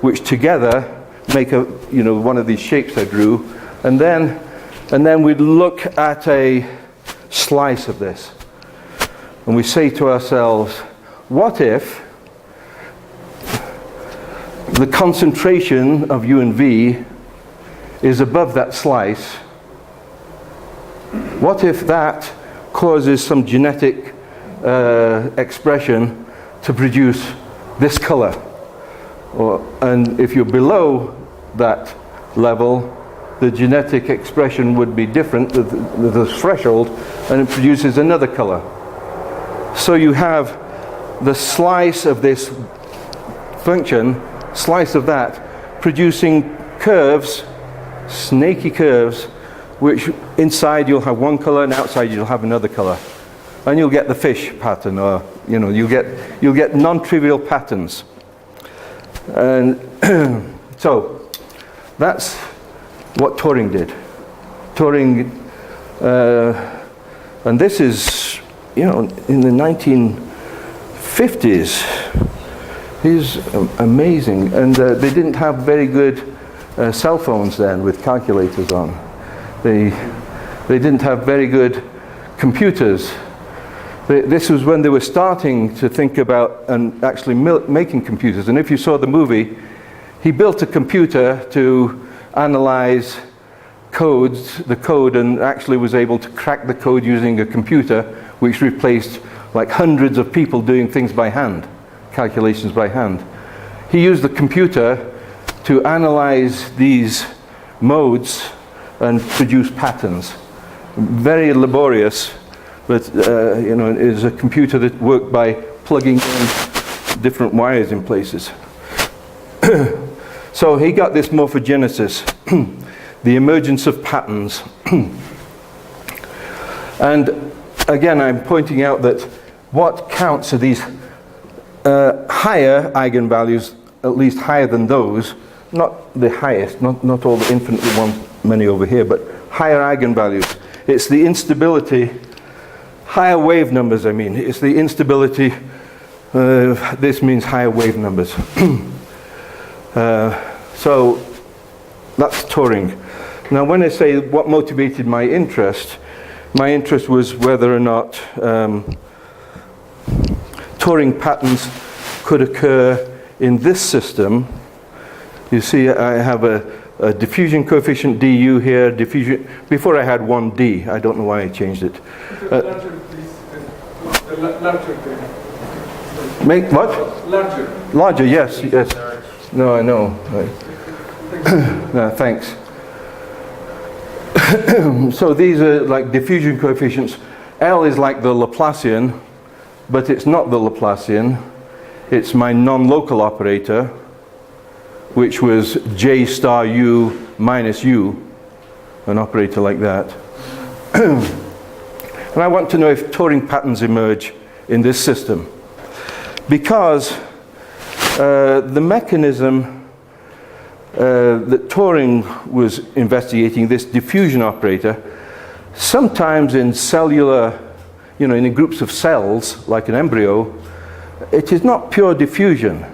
which together make one of these shapes I drew, and then we'd look at a slice of this, and we say to ourselves, what if the concentration of u and v is above that slice? What if that causes some genetic expression to produce this color? And if you're below that level, the genetic expression would be different, the threshold, and it produces another color. So you have the slice of this function, slice of that, producing curves, snaky curves, which inside you'll have one color and outside you'll have another color. And you'll get the fish pattern, or you'll get non-trivial patterns. And so that's what Turing did. Turing, and this is, in the 1950s. He's amazing. And they didn't have very good cell phones then with calculators on. They didn't have very good computers. This was when they were starting to think about and actually making computers. And if you saw the movie, he built a computer to analyze the code, and actually was able to crack the code using a computer, which replaced like hundreds of people doing things by hand, calculations by hand. He used the computer to analyze these modes and produce patterns. Very laborious, but it is a computer that worked by plugging in different wires in places. So he got this morphogenesis, the emergence of patterns. And again, I'm pointing out that what counts are these higher eigenvalues, at least higher than those, not the highest, not all the infinitely ones, many over here, but higher eigenvalues. It's the instability, higher wave numbers, I mean. It's the instability, this means higher wave numbers. So that's Turing. Now when I say what motivated my interest was whether or not Turing patterns could occur in this system. You see I have a diffusion coefficient du here, diffusion, before I had 1d, I don't know why I changed it. Larger, please. Larger. Make what? Larger. Larger, yes. No, I know. No, thanks. So these are like diffusion coefficients. L is like the Laplacian, but it's not the Laplacian. It's my non-local operator, which was J star U minus U, an operator like that. And I want to know if Turing patterns emerge in this system. Because the mechanism that Turing was investigating, this diffusion operator, sometimes in cellular, in groups of cells, like an embryo, it is not pure diffusion.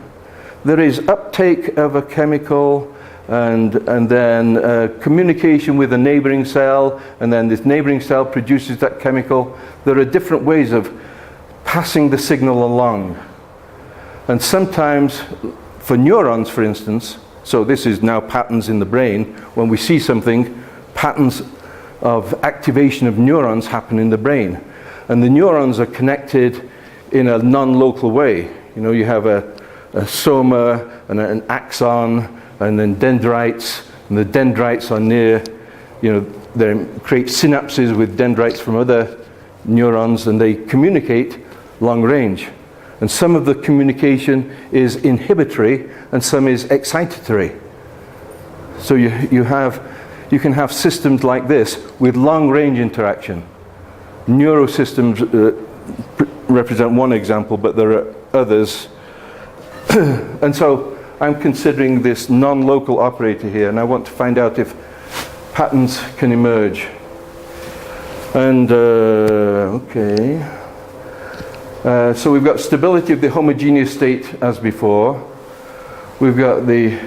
There is uptake of a chemical, and then communication with a neighboring cell, and then this neighboring cell produces that chemical. There are different ways of passing the signal along. And sometimes, for neurons, for instance, so this is now patterns in the brain. When we see something, patterns of activation of neurons happen in the brain. And the neurons are connected in a non-local way. You have a a soma and an axon, and then dendrites, and the dendrites are near, they create synapses with dendrites from other neurons, and they communicate long range. And some of the communication is inhibitory and some is excitatory. So you can have systems like this with long range interaction. Neurosystems represent one example, but there are others. And so I'm considering this non-local operator here, and I want to find out if patterns can emerge. And okay. So we've got stability of the homogeneous state as before. We've got the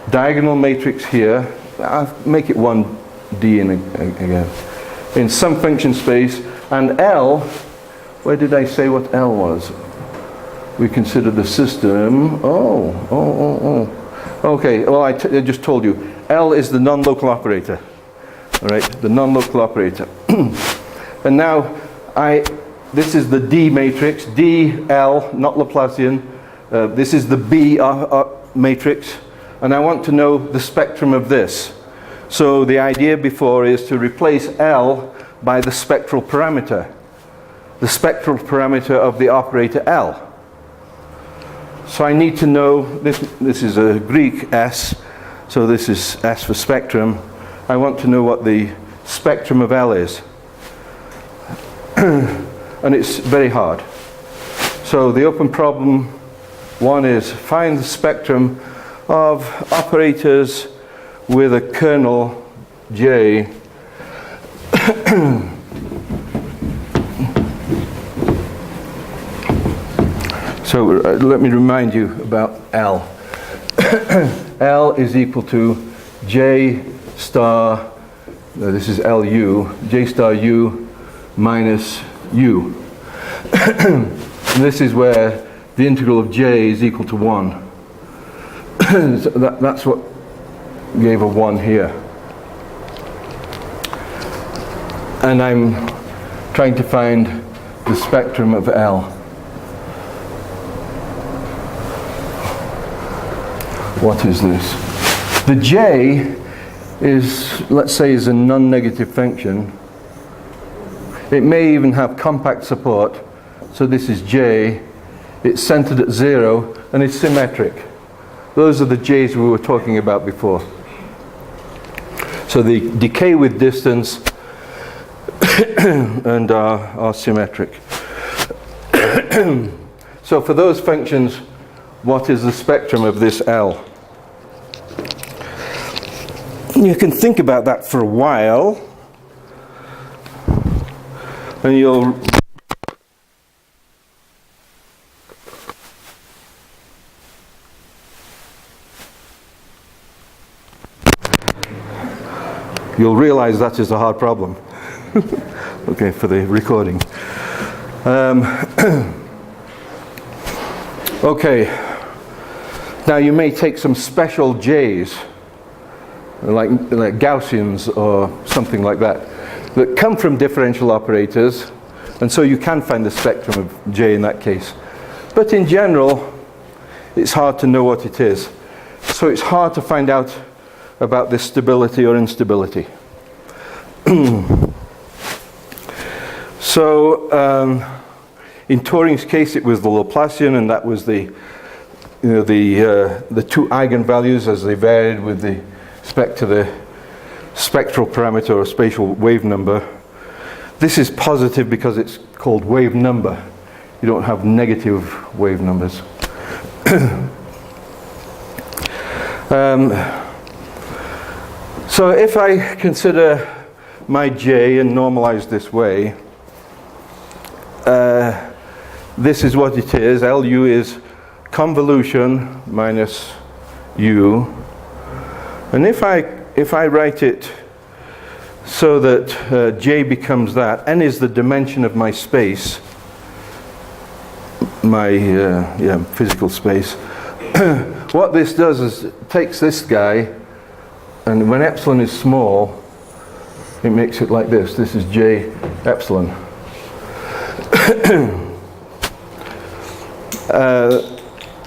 diagonal matrix here. I'll make it 1D again. In some function space. And L, where did I say what L was? We consider the system. Okay, well I just told you. L is the non-local operator. All right, the non-local operator. And now this is the D matrix, D, L, not Laplacian. This is the B matrix, and I want to know the spectrum of this. So the idea before is to replace L by the spectral parameter of the operator L. So I need to know, this is a Greek S, so this is S for spectrum. I want to know what the spectrum of L is. And it's very hard. So the open problem one is find the spectrum of operators with a kernel J. So let me remind you about L. L is equal to J star, this is LU, J star U minus U. And this is where the integral of J is equal to 1. So that's what gave a 1 here. And I'm trying to find the spectrum of L. What is this? The J is, let's say, is a non-negative function. It may even have compact support. So this is J. It's centered at 0 and it's symmetric. Those are the J's we were talking about before. So they decay with distance and are symmetric. So for those functions, what is the spectrum of this L? You can think about that for a while, and you'll realize that is a hard problem. Okay, for the recording. Okay, now you may take some special J's, like Gaussians or something like that come from differential operators, and so you can find the spectrum of J in that case. But in general, it's hard to know what it is. So it's hard to find out about this stability or instability. So in Turing's case, it was the Laplacian, and that was the two eigenvalues as they varied with respect to the spectral parameter or spatial wave number. This is positive because it's called wave number. You don't have negative wave numbers. So if I consider my J and normalize this way, this is what it is. LU is convolution minus U. And if I write it so that J becomes that, N is the dimension of my space, my physical space. What this does is it takes this guy, and when epsilon is small, it makes it like this. This is J epsilon.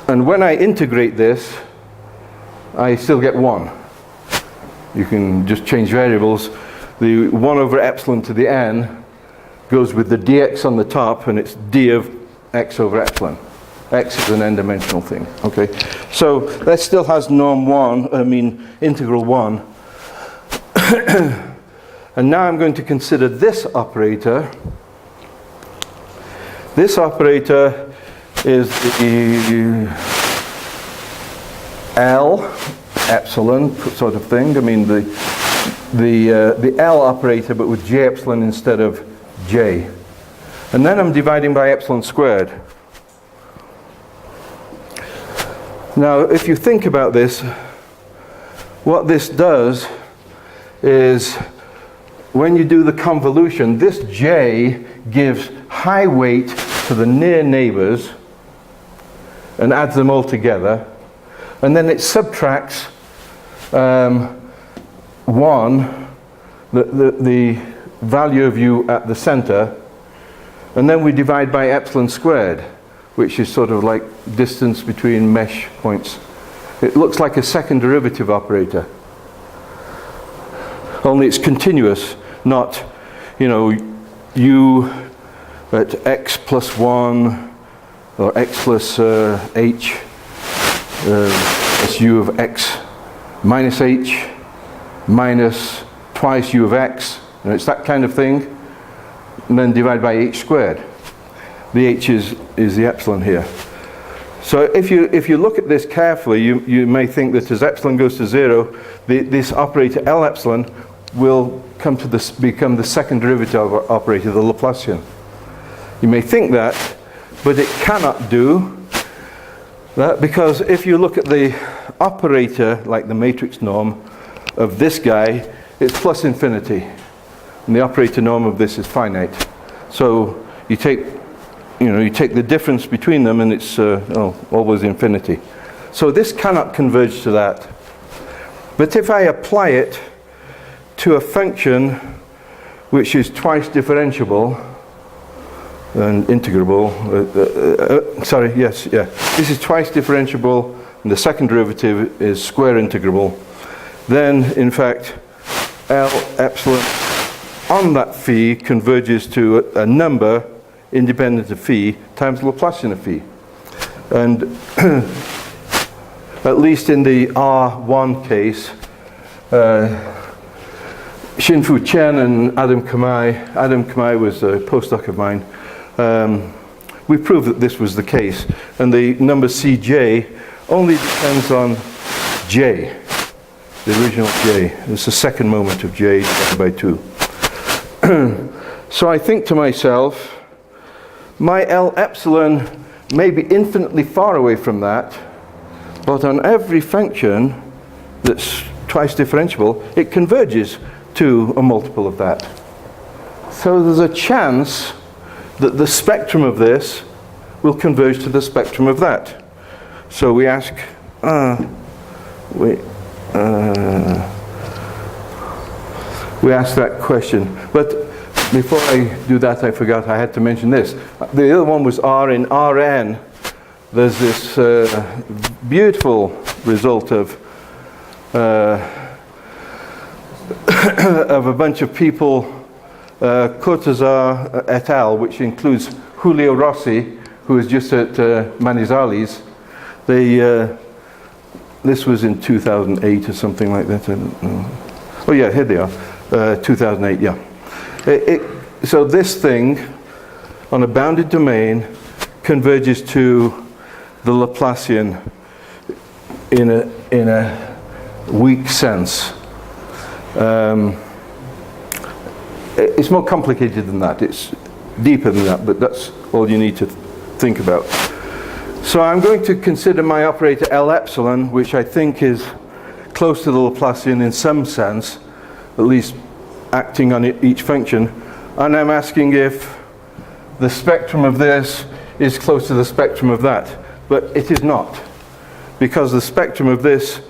And when I integrate this, I still get 1. You can just change variables. The 1 over epsilon to the n goes with the dx on the top, and it's d of x over epsilon. X is an n-dimensional thing. Okay, so that still has norm 1, integral 1. And now I'm going to consider this operator. This operator is the L epsilon sort of thing. I mean the L operator, but with j epsilon instead of j. And then I'm dividing by epsilon squared. Now, if you think about this, what this does is when you do the convolution, this j gives high weight to the near neighbors and adds them all together, and then it subtracts 1, the value of u at the center, and then we divide by epsilon squared, which is sort of like distance between mesh points. It looks like a second derivative operator, only it's continuous, not, u at x plus 1 or x plus h is u of x minus h minus twice u of x, and it's that kind of thing, and then divide by h squared. The h is the epsilon here. So if you look at this carefully, you may think that as epsilon goes to 0, this operator L epsilon will become the second derivative operator, the Laplacian. You may think that, but it cannot do that, because if you look at the operator, like the matrix norm of this guy, it's plus infinity, and the operator norm of this is finite. So you take the difference between them, and it's always infinity. So this cannot converge to that. But if I apply it to a function which is twice differentiable and integrable, this is twice differentiable, and the second derivative is square integrable, then in fact L epsilon on that phi converges to a number independent of phi times Laplacian of phi. And at least in the R1 case, Xinfu Chen and Adam Kamai was a postdoc of mine, we proved that this was the case, and the number Cj only depends on j, the original j. It's the second moment of j divided by 2. So I think to myself, my L epsilon may be infinitely far away from that, but on every function that's twice differentiable, it converges to a multiple of that. So there's a chance that the spectrum of this will converge to the spectrum of that. So we ask, we ask that question. But before I do that, I forgot I had to mention this. The other one was R in Rn. There's this beautiful result of a bunch of people, Cortazar et al., which includes Julio Rossi, who is just at Manizales. This was in 2008 or something like that. I don't know. Oh yeah, here they are. 2008, yeah. So this thing on a bounded domain converges to the Laplacian in a weak sense. It's more complicated than that. It's deeper than that, but that's all you need to think about. So I'm going to consider my operator L epsilon, which I think is close to the Laplacian in some sense, at least acting on each function, and I'm asking if the spectrum of this is close to the spectrum of that, but it is not, because the spectrum of this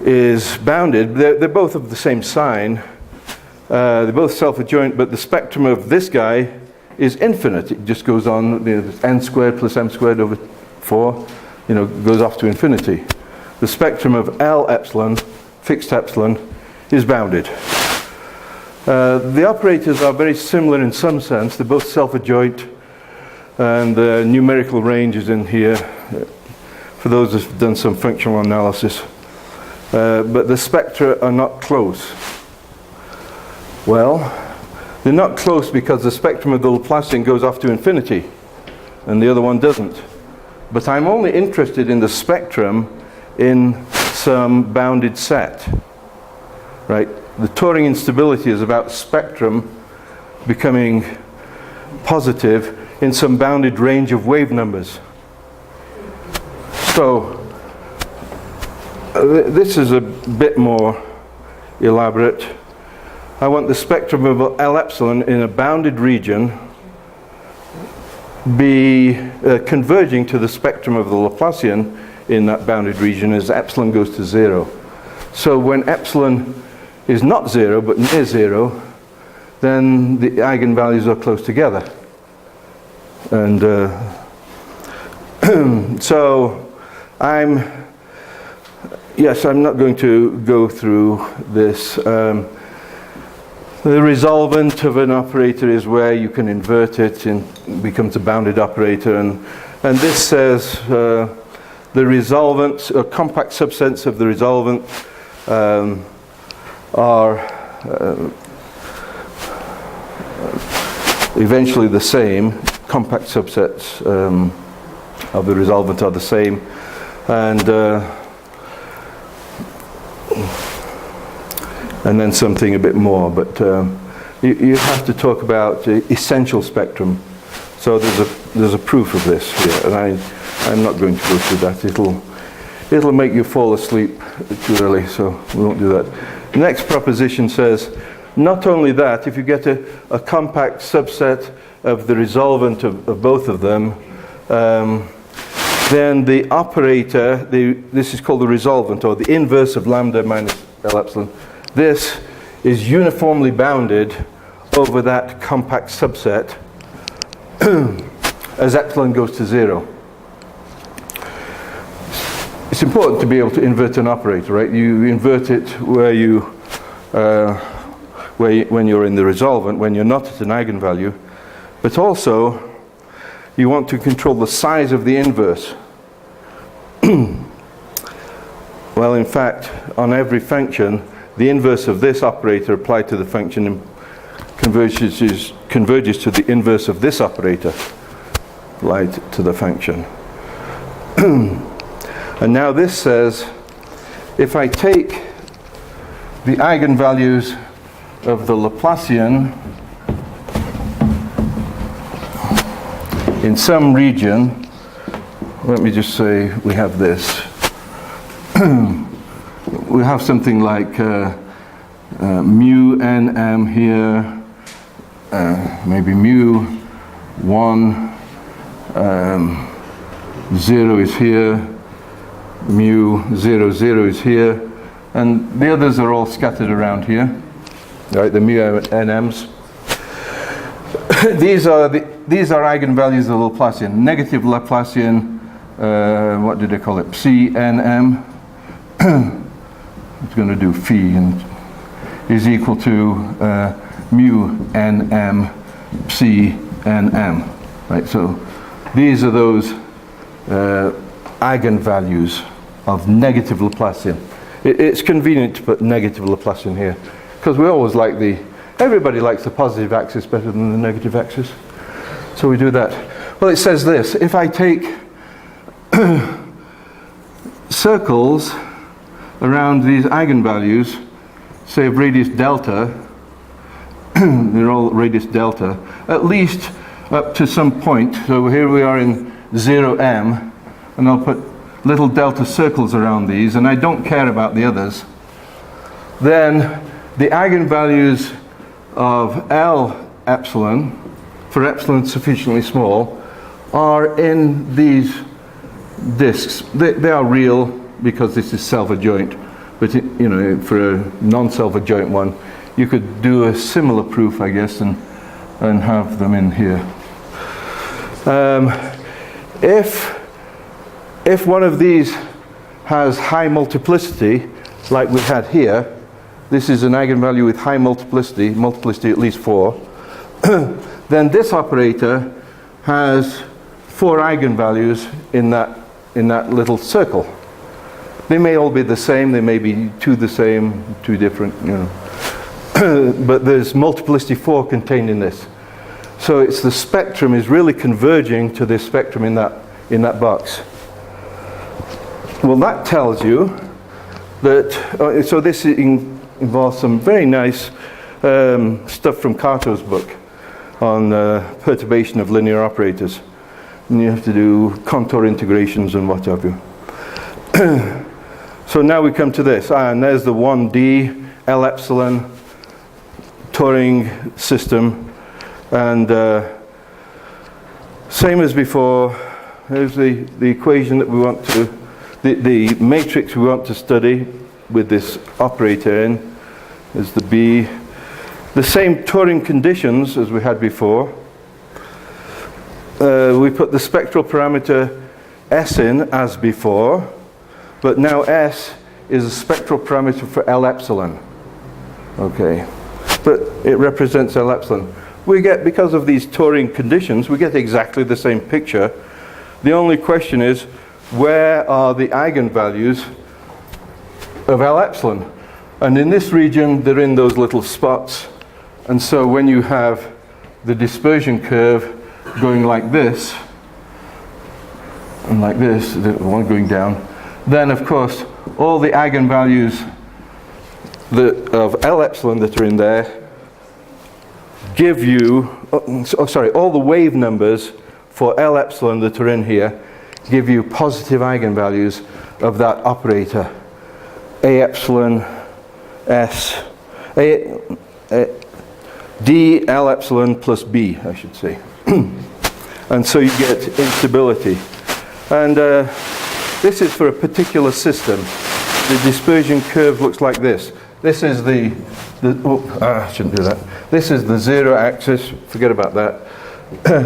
is bounded. They're both of the same sign, they're both self-adjoint, but the spectrum of this guy is infinite. It just goes on, n squared plus m squared over 4, goes off to infinity. The spectrum of L epsilon, fixed epsilon, is bounded. The operators are very similar in some sense. They're both self-adjoint, and the numerical range is in here for those who've done some functional analysis. But the spectra are not close. Well, they're not close because the spectrum of the Laplacian goes off to infinity, and the other one doesn't. But I'm only interested in the spectrum in some bounded set, right? The Turing instability is about spectrum becoming positive in some bounded range of wave numbers. So this is a bit more elaborate. I want the spectrum of L epsilon in a bounded region be converging to the spectrum of the Laplacian in that bounded region as epsilon goes to 0. So when epsilon is not 0 but near 0, then the eigenvalues are close together. And so I'm not going to go through this. The resolvent of an operator is where you can invert it and it becomes a bounded operator, and this says the resolvents, or compact subsets of the resolvent, are eventually the same. Compact subsets of the resolvent are the same, and then something a bit more, but you have to talk about essential spectrum. So there's a proof of this here, and I'm not going to go through that. It'll make you fall asleep too early, so we won't do that. The next proposition says, not only that, if you get a compact subset of the resolvent of both of them, then the operator, this is called the resolvent, or the inverse of lambda minus L epsilon. This is uniformly bounded over that compact subset as epsilon goes to 0. It's important to be able to invert an operator, right? You invert it when you're in the resolvent, when you're not at an eigenvalue, but also you want to control the size of the inverse. Well, in fact, on every function, the inverse of this operator applied to the function converges to the inverse of this operator applied to the function. And now this says, if I take the eigenvalues of the Laplacian in some region, let me just say we have this. We have something like mu nm here, maybe mu 1, 0 is here, mu 0, 0 is here, and the others are all scattered around here, right, the mu nm's. These are eigenvalues of the Laplacian. Negative Laplacian, what did they call it? Psi nm. It's going to do phi, and is equal to mu nm psi nm. Right. So these are those eigenvalues of negative Laplacian. It's convenient to put negative Laplacian here because we always like everybody likes the positive axis better than the negative axis. So we do that. Well, it says this: if I take circles around these eigenvalues, say of radius delta, they're all radius delta, at least up to some point. So here we are in 0m, and I'll put little delta circles around these, and I don't care about the others. Then the eigenvalues of L epsilon, for epsilon sufficiently small, are in these disks. They are real because this is self-adjoint, but for a non-self-adjoint one, you could do a similar proof, I guess, and have them in here. If if one of these has high multiplicity, like we had here, this is an eigenvalue with high multiplicity at least 4, then this operator has 4 eigenvalues in that little circle. They may all be the same, they may be 2 the same, 2 different, you know. But there's multiplicity 4 contained in this. So it's the spectrum is really converging to this spectrum in that box. Well, that tells you that, so this involves some very nice stuff from Cato's book on perturbation of linear operators. And you have to do contour integrations and what have you. So now we come to this, and there's the 1D L epsilon Turing system, and same as before. Here's the equation that we want to, the matrix we want to study with this operator in is the B. The same Turing conditions as we had before. We put the spectral parameter S in as before, but now S is a spectral parameter for L epsilon. Okay, but it represents L epsilon. We get, because of these Turing conditions, we get exactly the same picture. The only question is, where are the eigenvalues of L epsilon? And in this region, they're in those little spots. And so when you have the dispersion curve going like this, and like this, the one going down, then of course all the eigenvalues of L epsilon that are in there give you, all the wave numbers for L epsilon that are in here give you positive eigenvalues of that operator. A epsilon S, D L epsilon plus B, I should say. And so you get instability. And this is for a particular system. The dispersion curve looks like this. This is I shouldn't do that. This is the 0 axis, forget about that.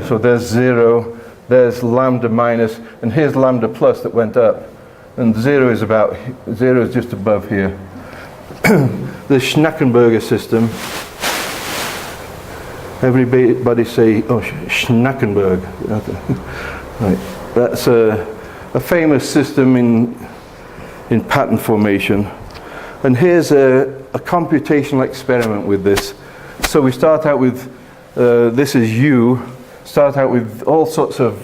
So there's 0, there's lambda minus, and here's lambda plus that went up. And 0 is just above here. The Schnackenberger system. Everybody say, oh, Schnackenberg. Right. That's a famous system in pattern formation. And here's a computational experiment with this. So we start out with, this is U, start out with all sorts of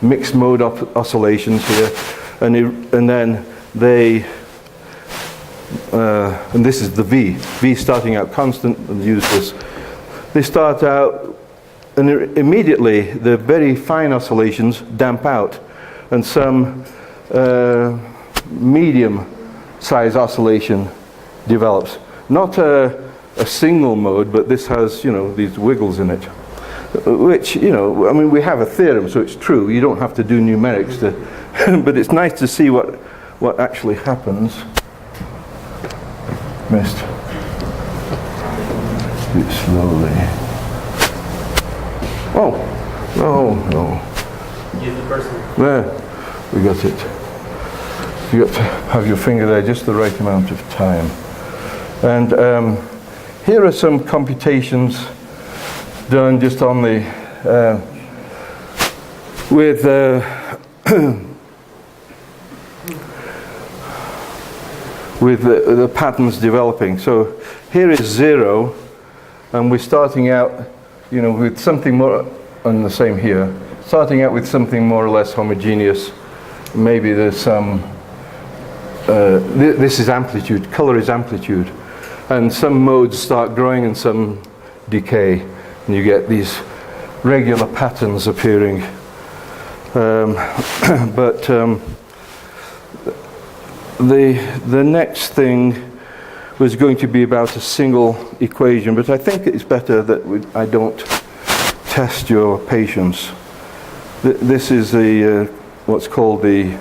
mixed mode oscillations here. And then they, and this is the V starting out constant, and use this. They start out, and immediately the very fine oscillations damp out, and some medium size oscillation develops. Not a single mode, but this has, these wiggles in it. Which, I mean, we have a theorem, so it's true. You don't have to do numerics to, but it's nice to see what actually happens. Missed. Do it slowly. Oh, no. Use the first one. There, we got it. You got to have your finger there just the right amount of time. And here are some computations done just on the with the patterns developing. So here is 0, and we're starting out, with something more, and the same here, starting out with something more or less homogeneous. Maybe there's some, this is amplitude, color is amplitude, and some modes start growing and some decay, and you get these regular patterns appearing. But the next thing was going to be about a single equation, but I think it's better that I don't test your patience. This is what's called the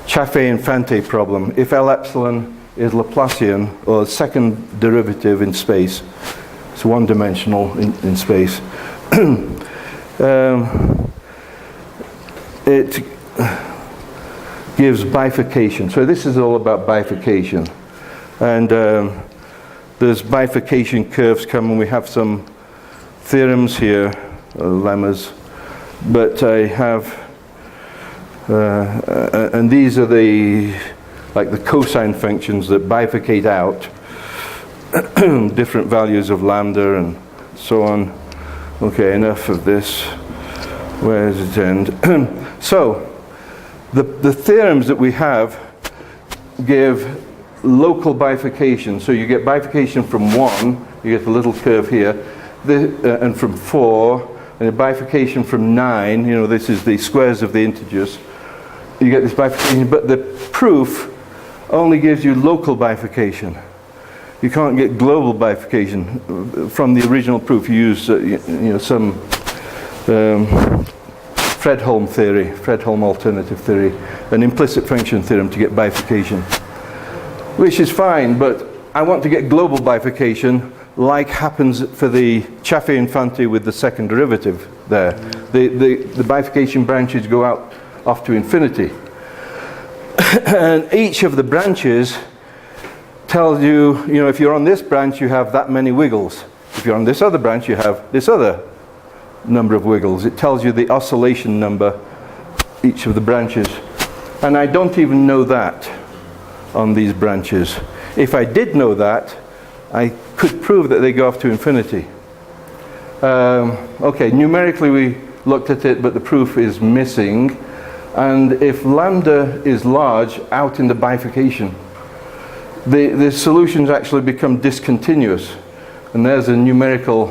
Chaffee-Infante problem. If L epsilon is Laplacian, or second derivative in space, it's one-dimensional in space, gives bifurcation. So this is all about bifurcation. And there's bifurcation curves coming. We have some theorems here, lemmas, but I have, and these are the cosine functions that bifurcate out different values of lambda and so on. Okay, enough of this. Where does it end? So, the theorems that we have give local bifurcation. So you get bifurcation from 1, you get a little curve here, and from 4, and a bifurcation from 9, you know, this is the squares of the integers. You get this bifurcation, but the proof only gives you local bifurcation. You can't get global bifurcation. From the original proof, you use some Fredholm theory, Fredholm alternative theory, an implicit function theorem to get bifurcation, which is fine, but I want to get global bifurcation like happens for the Chaffee-Infante with the second derivative there. The bifurcation branches go out off to infinity. And each of the branches tells you, if you're on this branch, you have that many wiggles. If you're on this other branch, you have this other number of wiggles. It tells you the oscillation number, each of the branches. And I don't even know that on these branches. If I did know that, I could prove that they go off to infinity. Okay, numerically we looked at it, but the proof is missing. And if lambda is large out in the bifurcation, the solutions actually become discontinuous. And there's a numerical,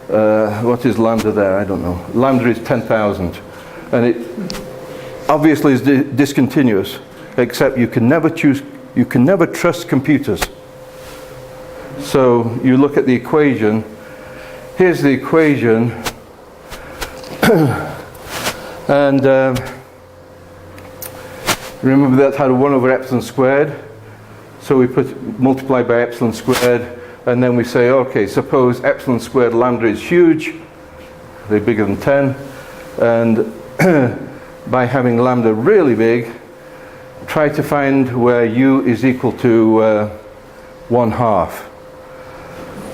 what is lambda there? I don't know. Lambda is 10,000. And it obviously is discontinuous, except you can never trust computers. So you look at the equation. Here's the equation. And remember that had a 1 over epsilon squared. So we multiply by epsilon squared, and then we say, okay, suppose epsilon squared lambda is huge, they're bigger than 10, and by having lambda really big, try to find where u is equal to 1/2.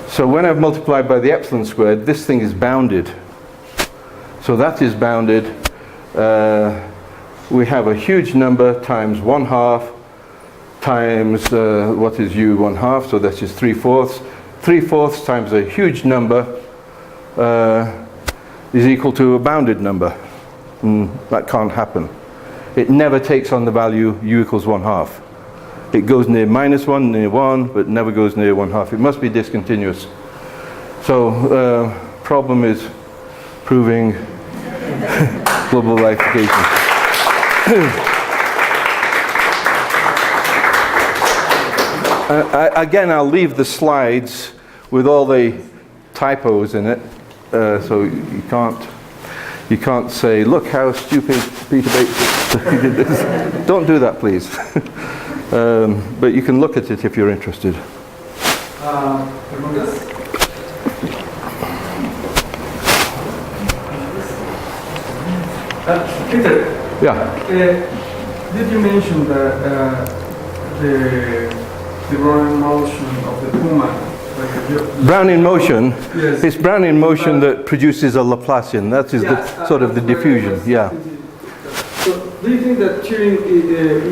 So when I've multiplied by the epsilon squared, this thing is bounded. So that is bounded. We have a huge number times 1/2 times what is u 1/2, so that is 3/4. 3/4 times a huge number is equal to a bounded number. That can't happen. It never takes on the value u equals 1/2. It goes near -1, near 1, but never goes near 1/2. It must be discontinuous. So problem is proving global bifurcation. Again, I'll leave the slides with all the typos in it, so you can't say, look how stupid Peter Bates did this. Don't do that, please. But you can look at it if you're interested. Peter, yeah. Did you mention that the Brownian motion of the Puma? Brownian motion? Yes. It's Brownian motion that produces a Laplacian. That is sort of the diffusion. Yeah. So, do you think that Turing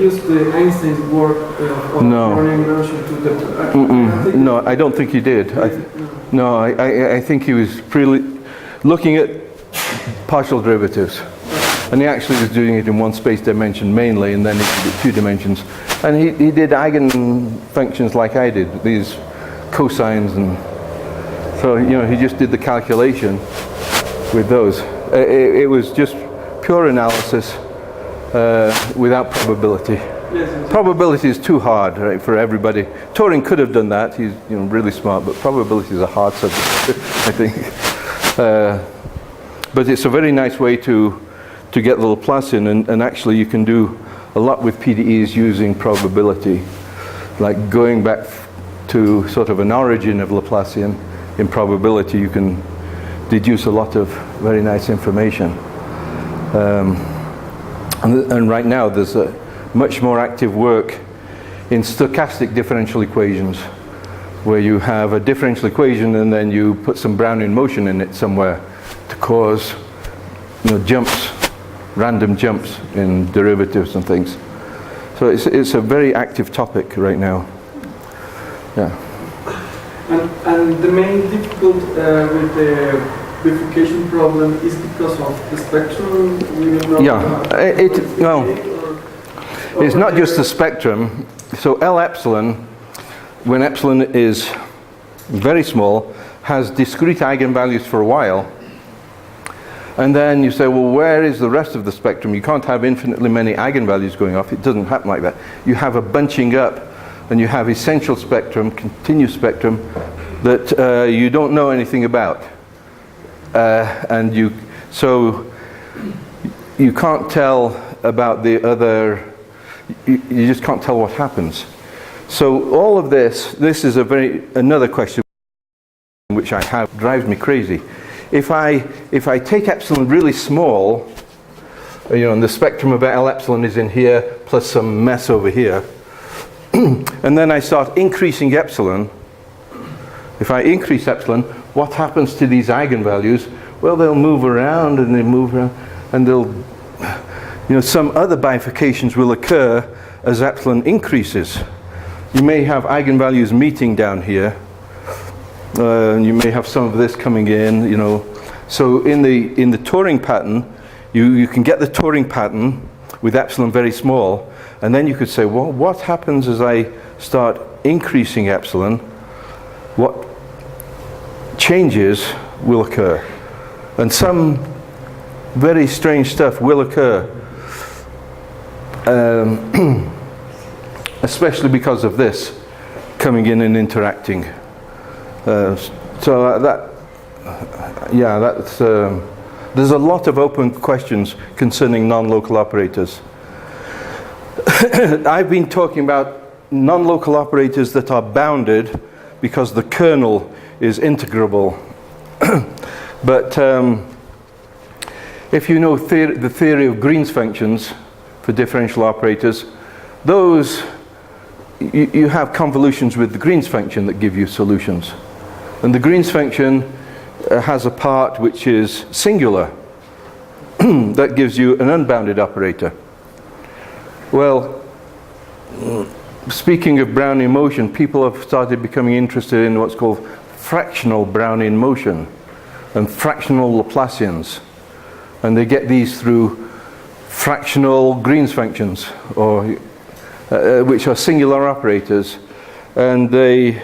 used the Einstein's work of Brownian motion to the? No, I don't think he did. I think he was looking at partial derivatives. And he actually was doing it in one space dimension mainly, and then he did 2 dimensions. And he did eigenfunctions like I did, these cosines, and so he just did the calculation with those. It was just pure analysis without probability. Yes. Probability is too hard, right, for everybody. Turing could have done that. He's really smart, but probability is a hard subject, I think. But it's a very nice way to get the Laplacian, and actually you can do a lot with PDEs using probability, like going back to sort of an origin of Laplacian in probability. You can deduce a lot of very nice information. And right now there's much more active work in stochastic differential equations, where you have a differential equation and then you put some Brownian motion in it somewhere to cause, jumps, random jumps in derivatives and things. So it's a very active topic right now. Yeah. And the main difficult with the bifurcation problem is because of the spectrum. It's not just the spectrum. So L epsilon, when epsilon is very small, has discrete eigenvalues for a while. And then you say, well, where is the rest of the spectrum? You can't have infinitely many eigenvalues going off. It doesn't happen like that. You have a bunching up, and you have essential spectrum, continuous spectrum, that you don't know anything about. So you can't tell about the other, you just can't tell what happens. So all of this is another question which I have, drives me crazy. If I take epsilon really small, and the spectrum of L epsilon is in here, plus some mess over here, and then I start increasing epsilon, if I increase epsilon, what happens to these eigenvalues? Well, they'll move around and they move around, and some other bifurcations will occur as epsilon increases. You may have eigenvalues meeting down here. You may have some of this coming in, So in the Turing pattern, you can get the Turing pattern with epsilon very small, and then you could say, well, what happens as I start increasing epsilon? What changes will occur? And some very strange stuff will occur, especially because of this coming in and interacting. There's a lot of open questions concerning non-local operators. I've been talking about non-local operators that are bounded because the kernel is integrable. But if you know the theory of Green's functions for differential operators, those you have convolutions with the Green's function that give you solutions. And the Green's function has a part which is singular. That gives you an unbounded operator. Well, speaking of Brownian motion, people have started becoming interested in what's called fractional Brownian motion and fractional Laplacians. And they get these through fractional Green's functions, or which are singular operators. And they,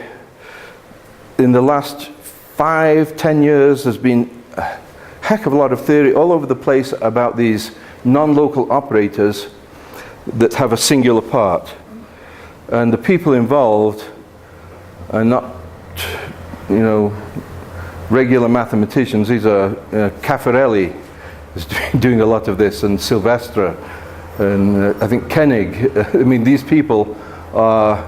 in the last 5-10 years, there's been a heck of a lot of theory all over the place about these non-local operators that have a singular part. And the people involved are not, regular mathematicians. These are Caffarelli is doing a lot of this, and Silvestre, and I think Koenig. These people are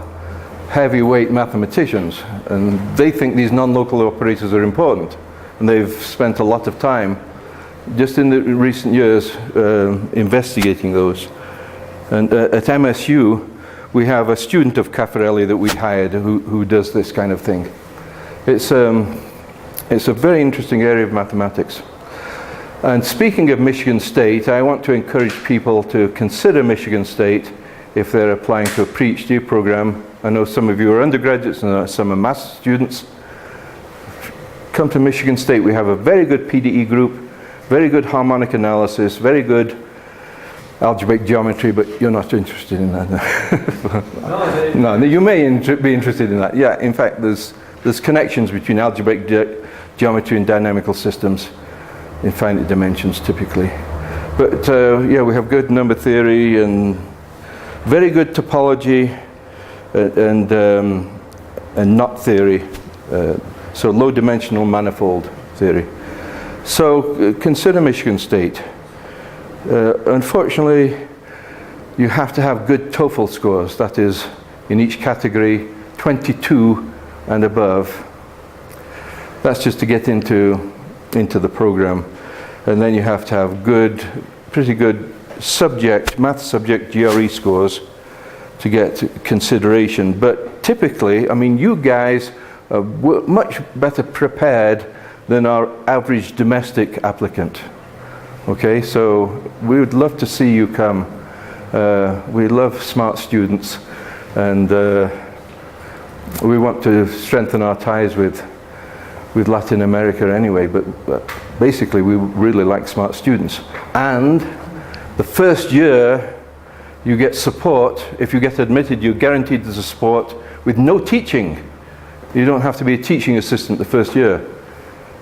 heavyweight mathematicians, and they think these non-local operators are important, and they've spent a lot of time just in the recent years investigating those. And at MSU we have a student of Caffarelli that we hired who does this kind of thing. It's a very interesting area of mathematics. And speaking of Michigan State, I want to encourage people to consider Michigan State if they're applying to a PhD program. I know some of you are undergraduates and some are master's students. Come to Michigan State. We have a very good PDE group, very good harmonic analysis, very good algebraic geometry, but you're not interested in that. No, you may be interested in that. Yeah, in fact, there's connections between algebraic geometry and dynamical systems in finite dimensions typically. But we have good number theory and very good topology and knot theory, so low dimensional manifold theory. So consider Michigan State. Unfortunately, you have to have good TOEFL scores, that is, in each category 22 and above. That's just to get into the program. And then you have to have pretty good math subject GRE scores to get consideration. But typically, I mean, you guys are much better prepared than our average domestic applicant. Okay, so we would love to see you come. We love smart students, and we want to strengthen our ties with Latin America anyway, but basically we really like smart students. And the first year you get support. If you get admitted, you're guaranteed the support with no teaching. You don't have to be a teaching assistant the first year.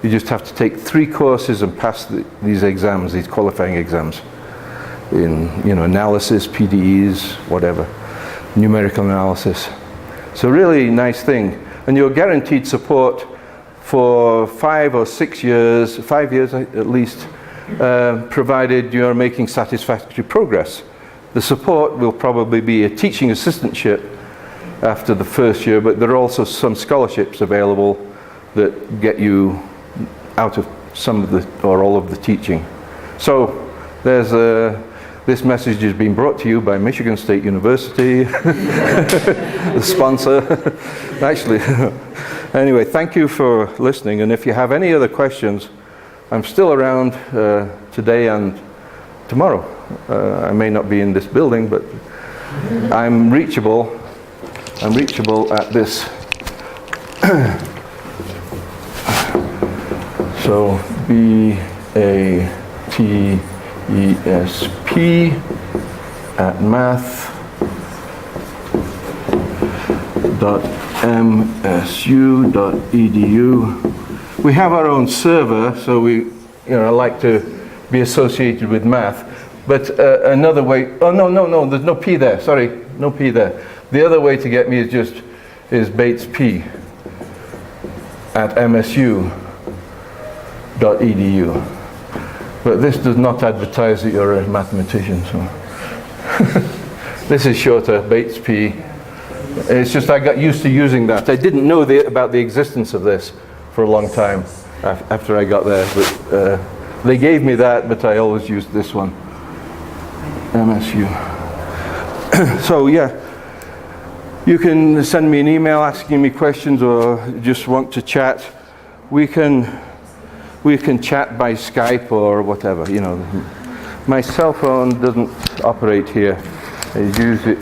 You just have to take 3 courses and pass these exams, these qualifying exams, in analysis, PDEs, whatever, numerical analysis. So really nice thing. And you're guaranteed support for 5 or 6 years, 5 years at least, provided you're making satisfactory progress. The support will probably be a teaching assistantship after the first year, but there are also some scholarships available that get you out of some of the or all of the teaching. So there's this message has been brought to you by Michigan State University, the sponsor. Actually, anyway, thank you for listening, and if you have any other questions, I'm still around today and tomorrow. I may not be in this building, but I'm reachable at this. So BATESP@math.msu.edu. We have our own server, so we, like to be associated with math. But another way, oh no, there's no P there, sorry, no P there. The other way to get me is BATESP@msu.edu. But this does not advertise that you're a mathematician, so. This is shorter, BATESP. It's just I got used to using that. I didn't know about the existence of this for a long time after I got there, but they gave me that, but I always used this one, MSU. So yeah, you can send me an email asking me questions or just want to chat. We can chat by Skype or whatever, My cell phone doesn't operate here. I use it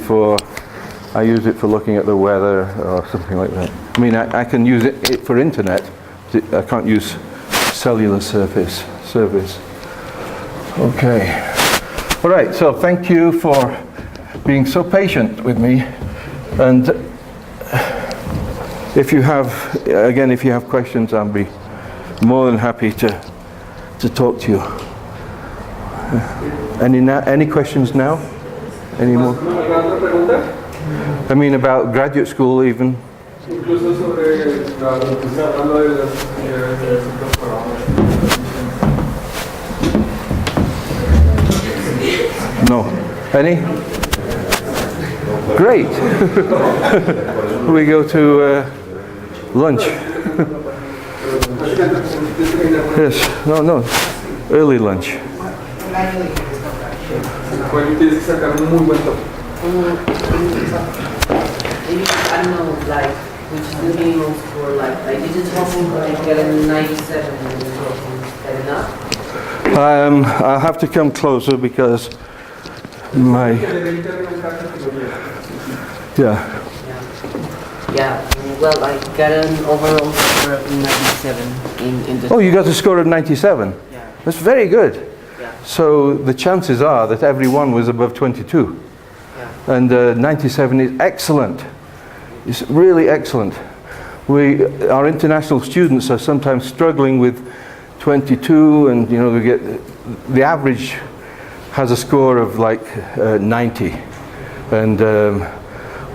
for looking at the weather or something like that. I mean, I can use it for internet. I can't use cellular service. Okay. All right, so thank you for being so patient with me. And if you have questions, I'll be more than happy to talk to you. Any questions now? Any more? I mean, about graduate school even. No. Any? Great. We go to lunch. Yes. No. Early lunch. Maybe, I don't know, like, which is the minimum score, like, I didn't get a 97 and is that enough? I'll have to come closer because my... Yeah, well, I got an overall score of 97 in the... Oh, you got a score of 97? Yeah. That's very good. Yeah. So the chances are that everyone was above 22. Yeah. And 97 is excellent. It's really excellent. Our international students are sometimes struggling with 22, and we get the average has a score of like 90, and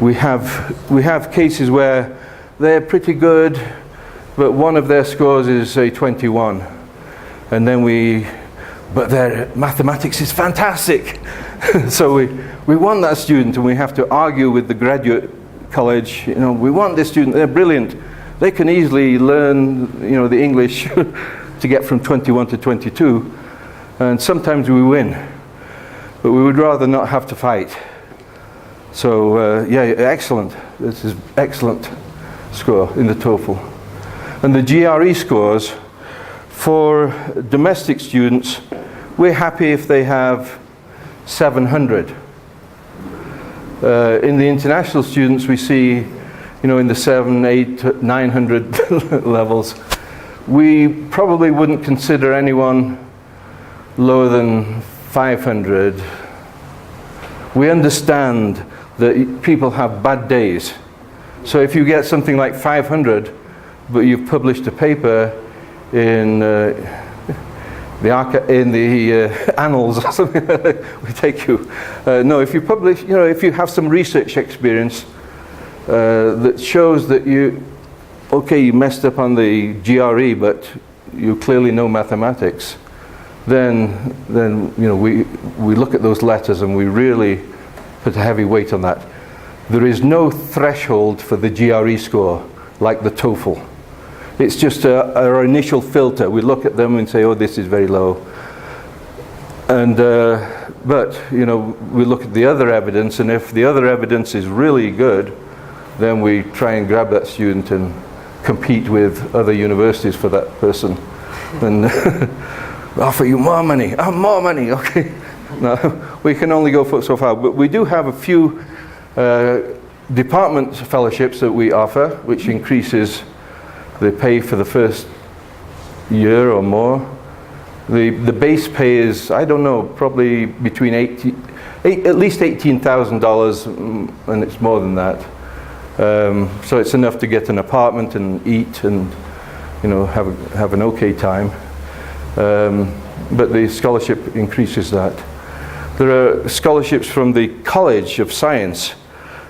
we have cases where they're pretty good, but one of their scores is say 21, and then but their mathematics is fantastic. So we want that student, and we have to argue with the graduate college. We want this student. They're brilliant. They can easily learn, the English to get from 21 to 22, and sometimes we win. but we would rather not have to fight. So yeah, excellent. This is excellent score in the TOEFL. And the GRE scores for domestic students, we're happy if they have 700. In the international students, we see, you know, in the 700, 800, 900 levels. We probably wouldn't consider anyone lower than 500. We understand that people have bad days. So if you get something like 500, but you've published a paper in the annals or something, we take you. No, if you publish, you know, if you have some research experience that shows that you messed up on the GRE, but you clearly know mathematics, then you know, we look at those letters and we really put a heavy weight on that. There is no threshold for the GRE score like the TOEFL. It's just our initial filter. We look at them and say, oh, this is very low. And but you know, we look at the other evidence, and if the other evidence is really good, then we try and grab that student and compete with other universities for that person, and offer you more money. Oh, more money. Okay. No, we can only go so far, but we do have a few department fellowships that we offer, which increases the pay for the first year or more. The base pay is, I don't know, probably between at least $18,000, and it's more than that. So it's enough to get an apartment and eat and, you know, have an okay time. But the scholarship increases that. There are scholarships from the College of Science,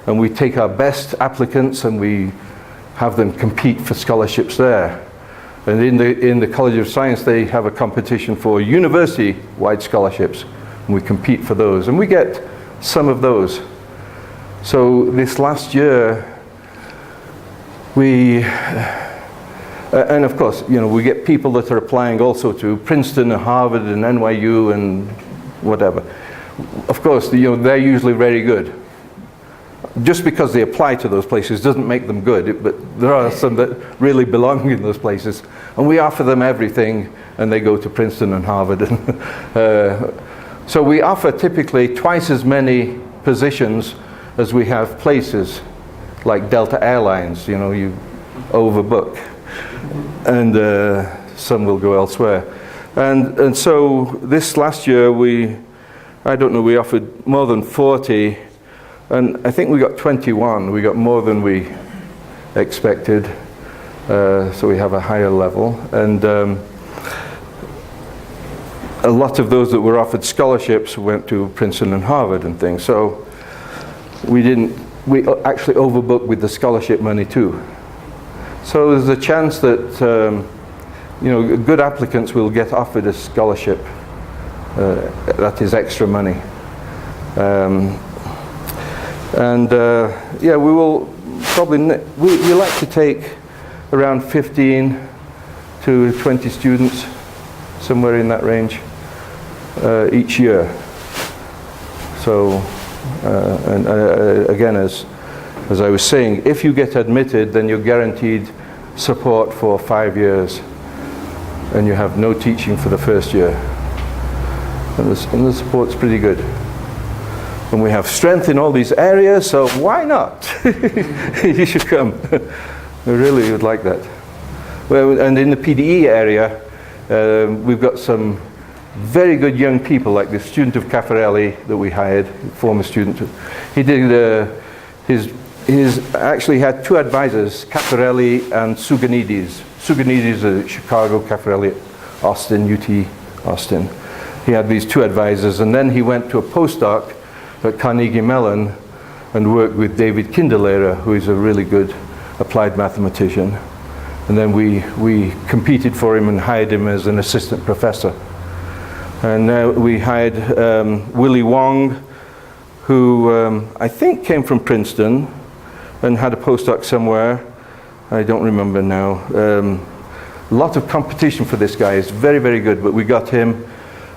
and we take our best applicants and we have them compete for scholarships there. And in the College of Science, they have a competition for university-wide scholarships, and we compete for those, and we get some of those. So this last year, and of course, you know, we get people that are applying also to Princeton and Harvard and NYU and whatever. Of course, you know, they're usually very good. Just because they apply to those places doesn't make them good, but there are some that really belong in those places, and we offer them everything, and they go to Princeton and Harvard. So we offer typically twice as many positions as we have places, like Delta Airlines. You know, you overbook, and some will go elsewhere. And so this last year we offered more than 40. And I think we got 21. We got more than we expected, so we have a higher level. And a lot of those that were offered scholarships went to Princeton and Harvard and things. So we actually overbooked with the scholarship money too. So there's a chance that you know, good applicants will get offered a scholarship that is extra money. Yeah, we will probably, we like to take around 15 to 20 students, somewhere in that range, each year. So, again, as I was saying, if you get admitted, then you're guaranteed support for 5 years, and you have no teaching for the first year. And the support's pretty good. And we have strength in all these areas, so why not? You should come. We really would like that. Well, and in the PDE area, we've got some very good young people, like the student of Caffarelli that we hired, former student. He did his actually had two advisors, Caffarelli and Suganidis. Suganidis at Chicago, Caffarelli at Austin, UT Austin. He had these two advisors, and then he went to a postdoc at Carnegie Mellon and worked with David Kinderlehrer, who is a really good applied mathematician. And then we competed for him and hired him as an assistant professor. And now we hired Willie Wong, who I think came from Princeton and had a postdoc somewhere. I don't remember now. A lot of competition for this guy. He's very, very good, but we got him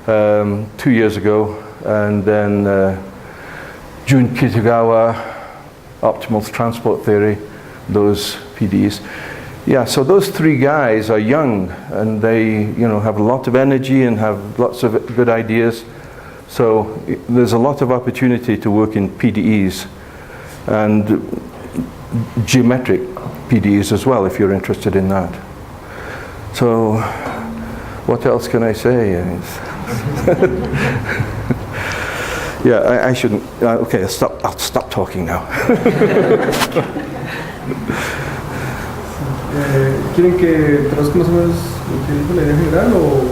2 years ago. and then Jun Kitagawa, optimal transport theory, those PDEs. Yeah, so those three guys are young, and they, have a lot of energy and have lots of good ideas. So there's a lot of opportunity to work in PDEs and geometric PDEs as well, if you're interested in that. So what else can I say? Yeah, I shouldn't. Okay, I'll stop talking now. ¿Quieren que traduzca más o menos lo que dijo la idea general o...?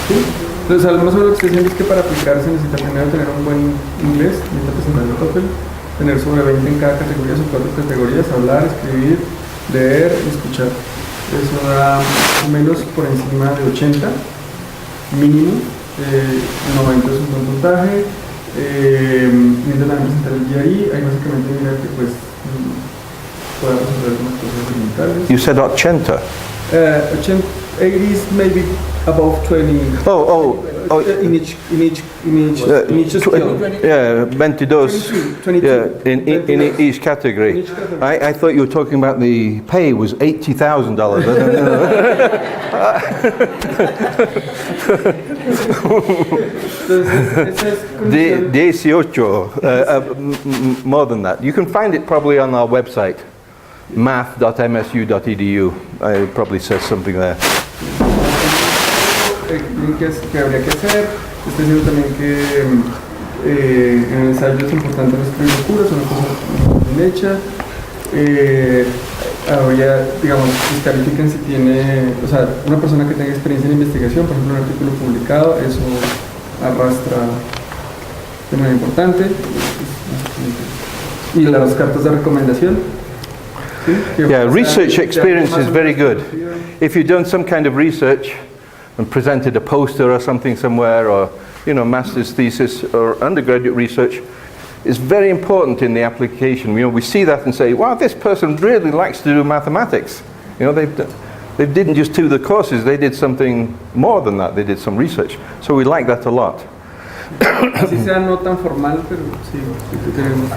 ¿Sí? Entonces, más o menos lo que estoy diciendo es que para aplicarse necesita primero tener un buen inglés, necesita presentar el TOEFL, tener sobre 20 en cada categoría, son 4 categorías, hablar, escribir, leer y escuchar. Eso da menos por encima de 80, mínimo, 90 es un buen puntaje, mientras presentar el GRE, ahí básicamente mira que pues pueda resolver algunas cosas elementales. You said 80? 80 is maybe above 20. In each skill. Yeah, 22. 22. Yeah, in each category. In each category. I thought you were talking about the pay was $80,000. The 18, more than that. You can find it probably on our website, math.msu.edu. It probably says something there. Que habría que hacer, estoy diciendo también que en el ensayo es importante no escribir locuras, una cosa bien hecha. Habría, digamos, descalifican si tiene, o sea, una persona que tenga experiencia en investigación, por ejemplo, un artículo publicado, eso arrastra de manera importante. Y las cartas de recomendación. ¿Sí? Yeah, research experience is very good. If you've done some kind of research and presented a poster or something somewhere, or master's thesis or undergraduate research, it's very important in the application. We see that and say, wow, this person really likes to do mathematics. They didn't just do the courses, they did something more than that, they did some research. So we like that a lot. Así sea no tan formal, pero sí tenemos.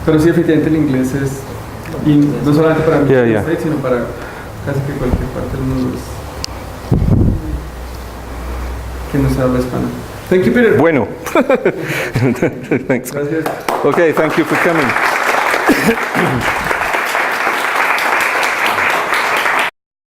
Pero sí, efectivamente el inglés es, y no solamente para mí, sino para casi que cualquier parte del mundo que nos habla español. Thank you, Peter. Bueno. Thanks. Gracias. Okay, thank you for coming.